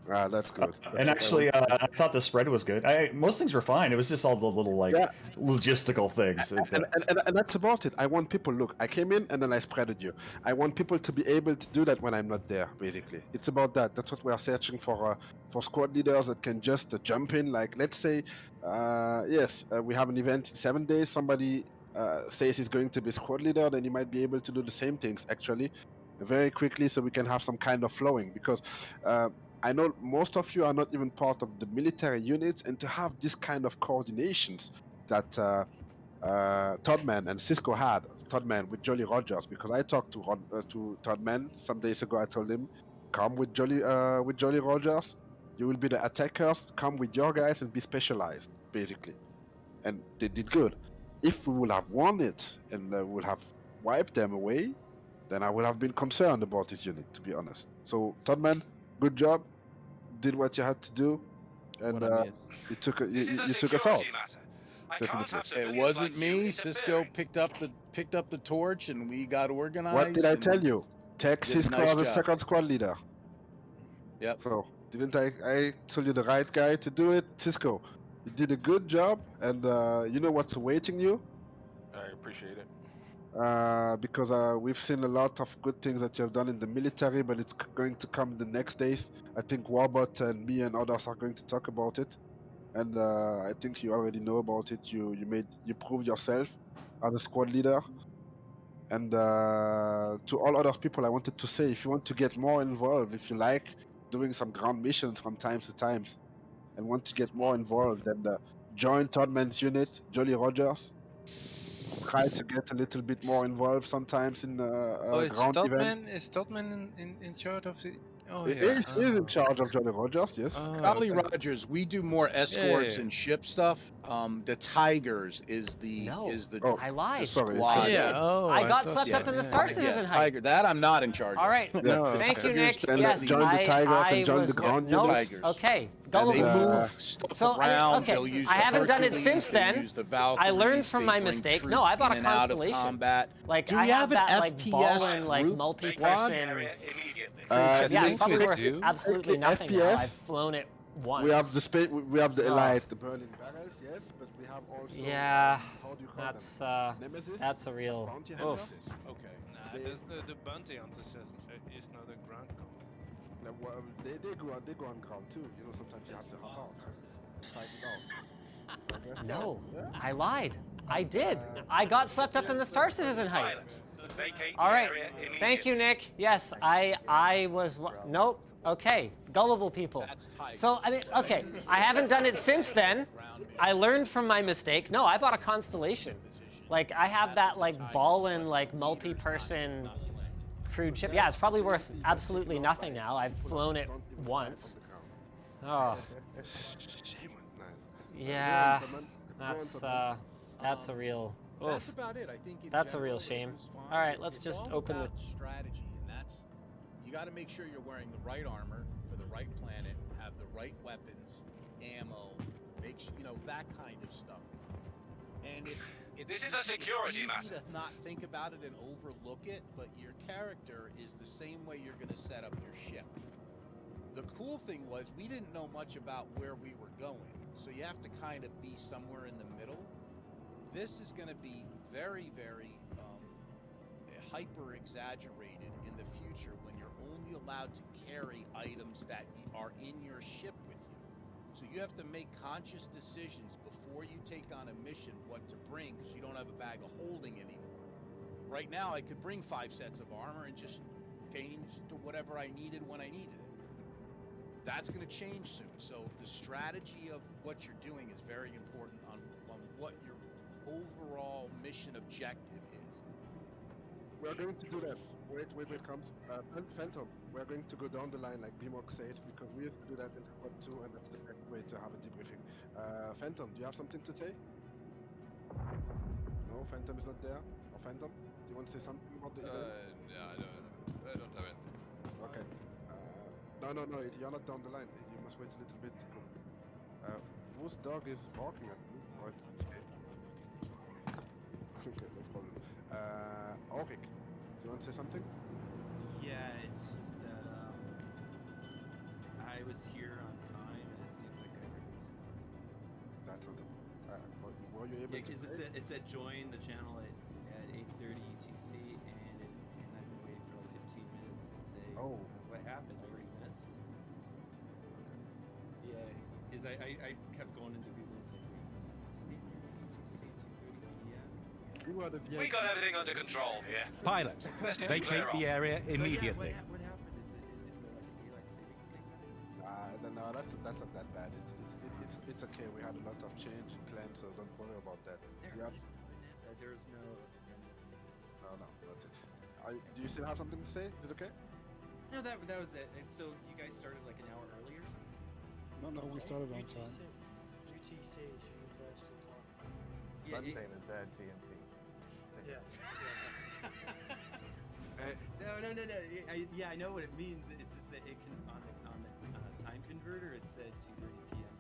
That's good. And actually, I thought the spread was good. Most things were fine. It was just all the little logistical things. And that's about it. I want people, look, I came in and then I spreaded you. I want people to be able to do that when I'm not there, basically. It's about that. That's what we are searching for squad leaders that can just jump in. Like, let's say, we have an event in 7 days. Somebody says he's going to be squad leader, then he might be able to do the same things, actually, very quickly, so we can have some kind of flowing. Because I know most of you are not even part of the military units, and to have this kind of coordinations that Todman and Cisco had, Todman with Jolly Rogers, because I talked to Todman some days ago. I told him, come with Jolly Rogers, You will be the attackers, come with your guys and be specialized, basically. And they did good. If we would have won it and would have wiped them away, then I would have been concerned about this unit, to be honest. So, Toddman, good job. Did what you had to do, and you took us out. Definitely. It wasn't me. Cisco picked up the torch, and we got organized. What did I and tell you? Take did a Cisco nice as a job. second squad leader. Yep. So didn't I told you the right guy to do it, Cisco. You did a good job, and you know what's awaiting you. I appreciate it. Because we've seen a lot of good things that you have done in the military, but it's going to come the next days. I think Warbot and me and others are going to talk about it, and I think you already know about it. You proved yourself as a squad leader, and to all other people, I wanted to say, if you want to get more involved, if you like doing some ground missions from time to time, and want to get more involved, then join Toddman's unit, Jolly Rogers. Try to get a little bit more involved sometimes in it's ground events. Todman. Is Todman in charge of the? Oh He yeah. is in charge of Jolly Rogers, yes. Jolly Rogers, we do more escorts yeah. and ship stuff. The Tigers is the I lied. Sorry, I did. I got thought- swept up in the Star Citizen hype. Tiger, that I'm not in charge of. All right. Yeah. Thank you, Nick. And Yes, join the Tigers and join the ground no. units. Okay. And Gullible. they move stuff So around. okay, They'll use I the haven't done it Hercules, since they'll then. use the I Valkyries, learned from they my bring mistake. troops No, I bought a in and out of constellation. combat. Like Do I we have have an that like FPS ball-in like group multi-person. I Yeah, it's think probably we worth do. absolutely nothing now. FPS, I've flown it once. We have the we have the Oh. elite, the burning barrels, yes, but we have also Yeah, how do you call that's them? Nemesis? that's a real. Bounty Oof. hunters? Okay. Nah, the bounty hunter is not a ground combat. No, well, they go on ground too. You know, sometimes you have to hop out, fight it out. Okay? No, I lied. I did. I got swept up in the Star Citizen hype. All right. Thank you, Nick. Yes, I was. Nope. Okay. Gullible people. So I mean, okay. I haven't done it since then. I learned from my mistake. No, I bought a constellation. Like I have that like ball-in like multi-person crude ship. Yeah, it's probably worth absolutely nothing now. I've flown it once. Oh. Yeah. That's a real. That's Oof. about it. I think in That's a real general, it shame. was fine. All right, let's It's just all open the. about strategy, and that's you got to make sure you're wearing the right armor for the right planet, have the right weapons, ammo, make sure, that kind of stuff. And this is a security matter. To not think about it and overlook it, but your character is the same way you're going to set up your ship. The cool thing was we didn't know much about where we were going, so you have to kind of be somewhere in the middle. This is going to be very, very hyper exaggerated in the future when you're only allowed to carry items that are in your ship with you. So you have to make conscious decisions before you take on a mission what to bring, because you don't have a bag of holding anymore. Right now I could bring 5 sets of armor and just change to whatever I needed when I needed it. That's going to change soon. So the strategy of what you're doing is very important on what your overall mission objective is. We're going to do that. Wait, comes. Phantom, we're going to go down the line like Bmok said, because we have to do that in Squad 2, and that's the best way to have a debriefing. Phantom, do you have something to say? No, Phantom is not there. Or Phantom, do you want to say something about the event? Yeah, I don't have anything. Okay. No, you're not down the line. You must wait a little bit. Whose dog is barking at you? Right, okay. Okay, no problem. Auric, do you want to say something? Yeah, it's just that I was here on time, and it seems like I reduced the. That's not the. Were you able to? Because it said join the channel at 8:30 UTC, and I've been waiting for like 15 minutes to say. Oh. What happened? I already missed. Okay. Yeah, because I kept going into Google and saying, wait, it's 8:30 UTC, 2:30 PM. We got everything under control here. Pilots, vacate the area immediately. What happened? Is there like a daylight saving thing? No, that's not that bad. It's okay. We had a lot of change in plans, so don't worry about that. There's no. No, that's it. Do you still have something to say? Is it okay? No, that was it. And so you guys started like an hour early or something? No, we started on time. Yeah, Same as that GMT. No. Yeah, I know what it means. It's just that it can on the time converter. It said 2:30 p.m.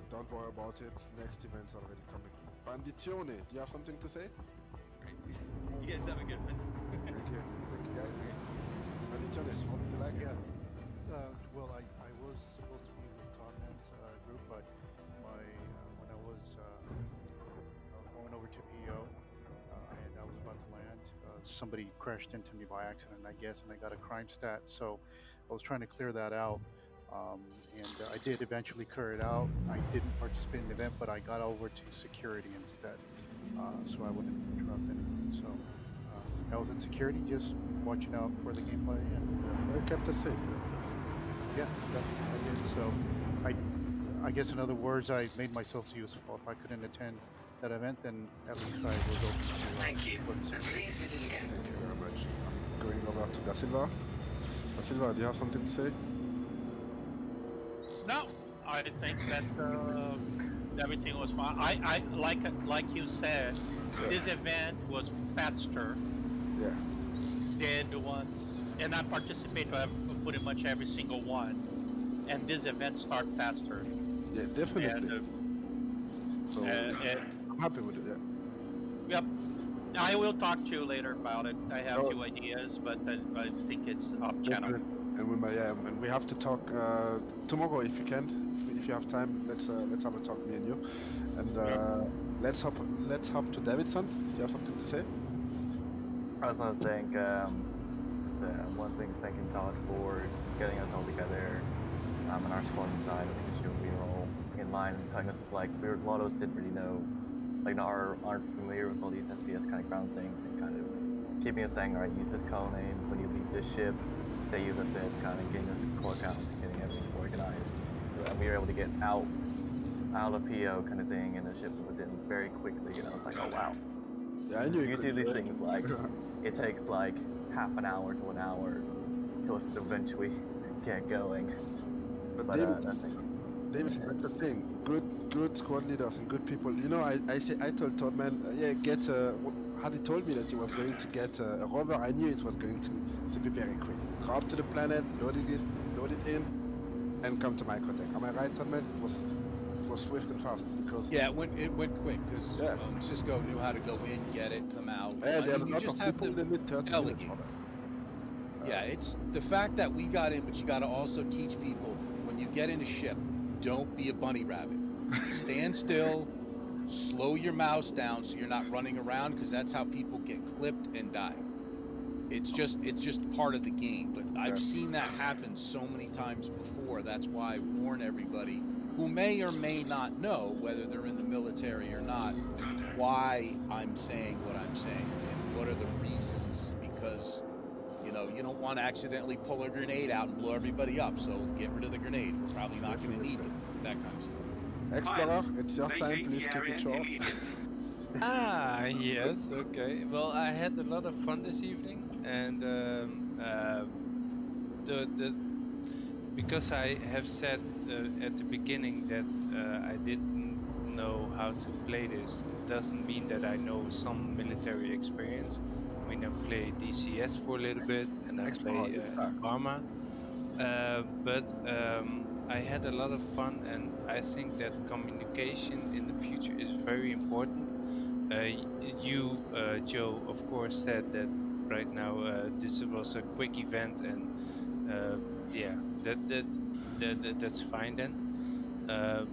Don't worry about it. Next event's already coming. Banditione, do you have something to say? Right. You guys have a good one. Thank you. Thank you, guys. Banditione, how did you like it? Well, I was supposed to be with Todman's group, but when I was going over to PO and I was about to land, somebody crashed into me by accident, I guess, and I got a crime stat. So I was trying to clear that out, and I did eventually clear it out. I didn't participate in the event, but I got over to security instead, so I wouldn't interrupt anything. So I was in security, just watching out for the gameplay, and I kept us safe. yeah, I did. So I guess in other words, I made myself useful. If I couldn't attend that event, then at least I was open to. Thank you. Please visit again. Thank you very much. I'm going over to Da Silva. Da Silva, do you have something to say? No, I think that everything was fine. I like you said, this event was faster. Yeah. Than the ones, and I participate in pretty much every single one, and this event start faster. Yeah, definitely. And, so I'm happy with it. Yeah. Yep. I will talk to you later about it. I have a few ideas, but I think it's off channel. And we have to talk tomorrow if you can. If you have time, let's have a talk, me and you. And let's hop to Davidson. Do you have something to say? I was going to thank one thing, thanking College for getting us all together on our squadron side. I think we were all in line and telling us like a lot of us didn't really know, like aren't familiar with all these SPS kind of ground things, and kind of keeping us saying, all right, use this call name when you leave this ship, say use this, kind of getting us core counts, getting everything organized. So that we were able to get out of PO kind of thing, and the ship was in very quickly, and I was like, oh wow. Yeah, I knew you usually these things like it takes like half an hour to an hour to eventually get going. But David, that's the thing. Good squad leaders and good people. You know, I told Toddman, get had he told me that he was going to get a rover, I knew it was going to be very quick. Drop to the planet, load it in, and come to Microtech. Am I right, Toddman? It was swift and fast because it went quick because Cisco knew how to go in, get it, come out. Yeah, there's a lot of people that need 30 minutes for that. Yeah, it's the fact that we got in, but you got to also teach people when you get in a ship, don't be a bunny rabbit. Stand still, slow your mouse down so you're not running around, because that's how people get clipped and die. It's just part of the game. But I've seen that happen so many times before. That's why I warn everybody who may or may not know, whether they're in the military or not, why I'm saying what I'm saying and what are the reasons. Because you don't want to accidentally pull a grenade out and blow everybody up, so get rid of the grenade. We're probably not going to need them, that kind of stuff. Explorer, it's your time, please keep it short. Yes, okay. Well, I had a lot of fun this evening, and because I have said at the beginning that I didn't know how to play this, it doesn't mean that I know some military experience. I mean, I play DCS for a little bit, and I play Karma. But I had a lot of fun, and I think that communication in the future is very important. You, Joe, of course, said that right now this was a quick event, and that's fine then.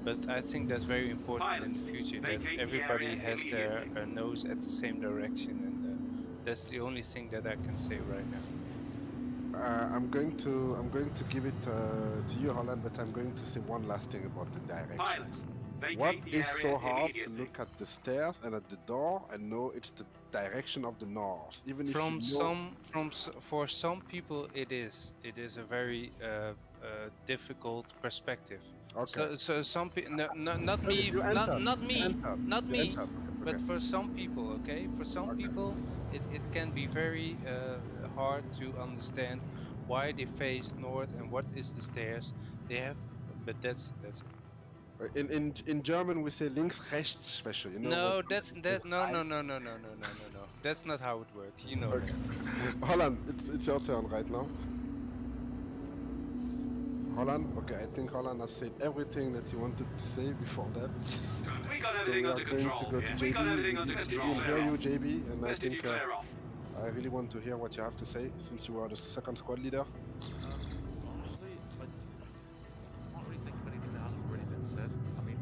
But I think that's very important in the future, that everybody has their nose at the same direction, and that's the only thing that I can say right now. I'm going to give it to you, Holland, but I'm going to say one last thing about the direction. What is so hard to look at the stairs and at the door and know it's the direction of the north? Even for some people, it is a very difficult perspective. Okay. So some people, not me, but for some people, okay, for some people, it can be very hard to understand why they face north and what is the stairs. They have but that's In German we say links rechts special. You know. No, what- that's that. No. That's not how it works. You know Okay. that. Holland, it's your turn right now. Holland, okay, I think Holland has said everything that he wanted to say before that. We got So everything we are under going control. to go to Yeah. JB. We got everything under We control. didn't hear you, JB, and I Where's the think nuclear off? I really want to hear what you have to say since you are the second squad leader. Honestly, I can't really think of anything that hasn't already been said. I mean,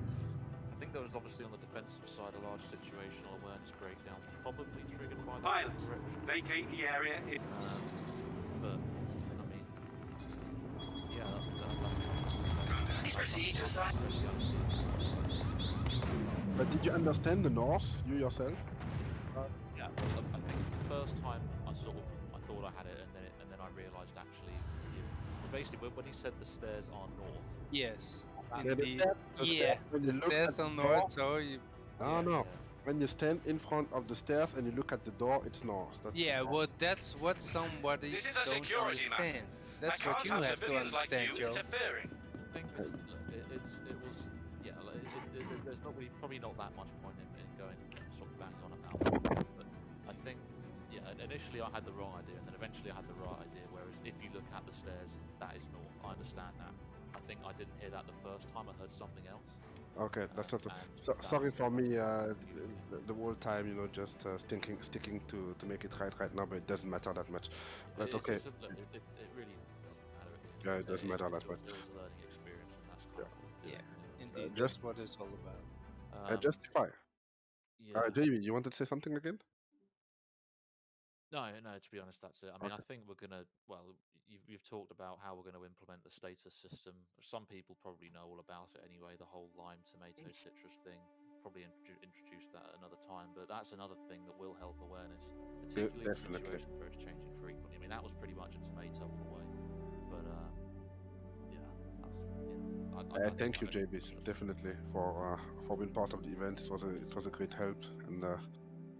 I think there was obviously on the defensive side a large situational awareness breakdown, probably triggered by the Pilots, correction. vacate the area. But I mean, yeah, that's Proceed to site. But did you understand the Norse, you yourself? Yeah, well, I think the first time I thought I had it, and then I realised actually, because basically when he said the stairs are north. Yes, Yeah, indeed. the Yeah, stairs, when you the look at stairs the are door- north, so you. No. When you stand in front of the stairs and you look at the door, it's north. That's Yeah, well, that's what somebody This is a don't security matter. understand. That's I what can't you have have to civilians like understand, you Joe. interfering. I think it was yeah. Like, there's probably not that much point in going sort of banging on about it. But I think initially I had the wrong idea, and then eventually I had the right idea. Whereas if you look at the stairs, that is north. I understand that. I think I didn't hear that the first time. I heard something else. Okay, that's not. Sorry for me. The whole time, just sticking to make it right now, but it doesn't matter that much. That's okay. It really doesn't matter. Yeah, it doesn't matter that much. It was a learning experience, and that's kind of Yeah, indeed. just- That's what it's all about. Justify. Yeah. JB, you wanted to say something again? No. To be honest, that's it. I mean, I think we're gonna. Well, you've talked about how we're going to implement the status system. Some people probably know all about it anyway. The whole lime, tomato, citrus thing. Probably introduce that at another time. But that's another thing that will help awareness, particularly in a situation where it's changing frequently. I mean, that was pretty much a tomato all the way. But yeah, that's Thank you, JB, definitely for being part of the event. It was a great help, and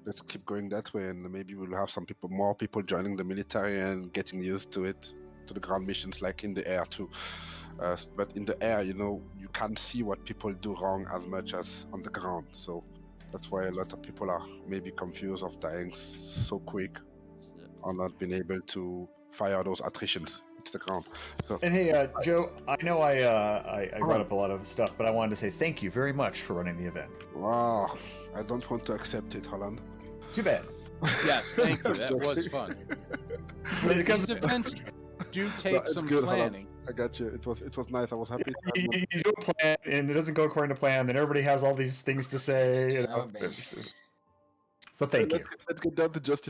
let's keep going that way. And maybe we'll have more people joining the military and getting used to it, to the ground missions, like in the air too. But in the air, you can't see what people do wrong as much as on the ground. So that's why a lot of people are maybe confused of dying so quick, or not being able to fire those attritions. It's the ground. So, And hey, Joe, I know I brought up a lot of stuff, but I wanted to say thank you very much for running the event. Wow, I don't want to accept it, Holland. Too bad. Yes, thank you. That was fun. These events do take some planning. I got you. It was nice. I was happy. You do a plan, and it doesn't go according to plan. Then everybody has all these things to say. So thank you. Let's get down to justify.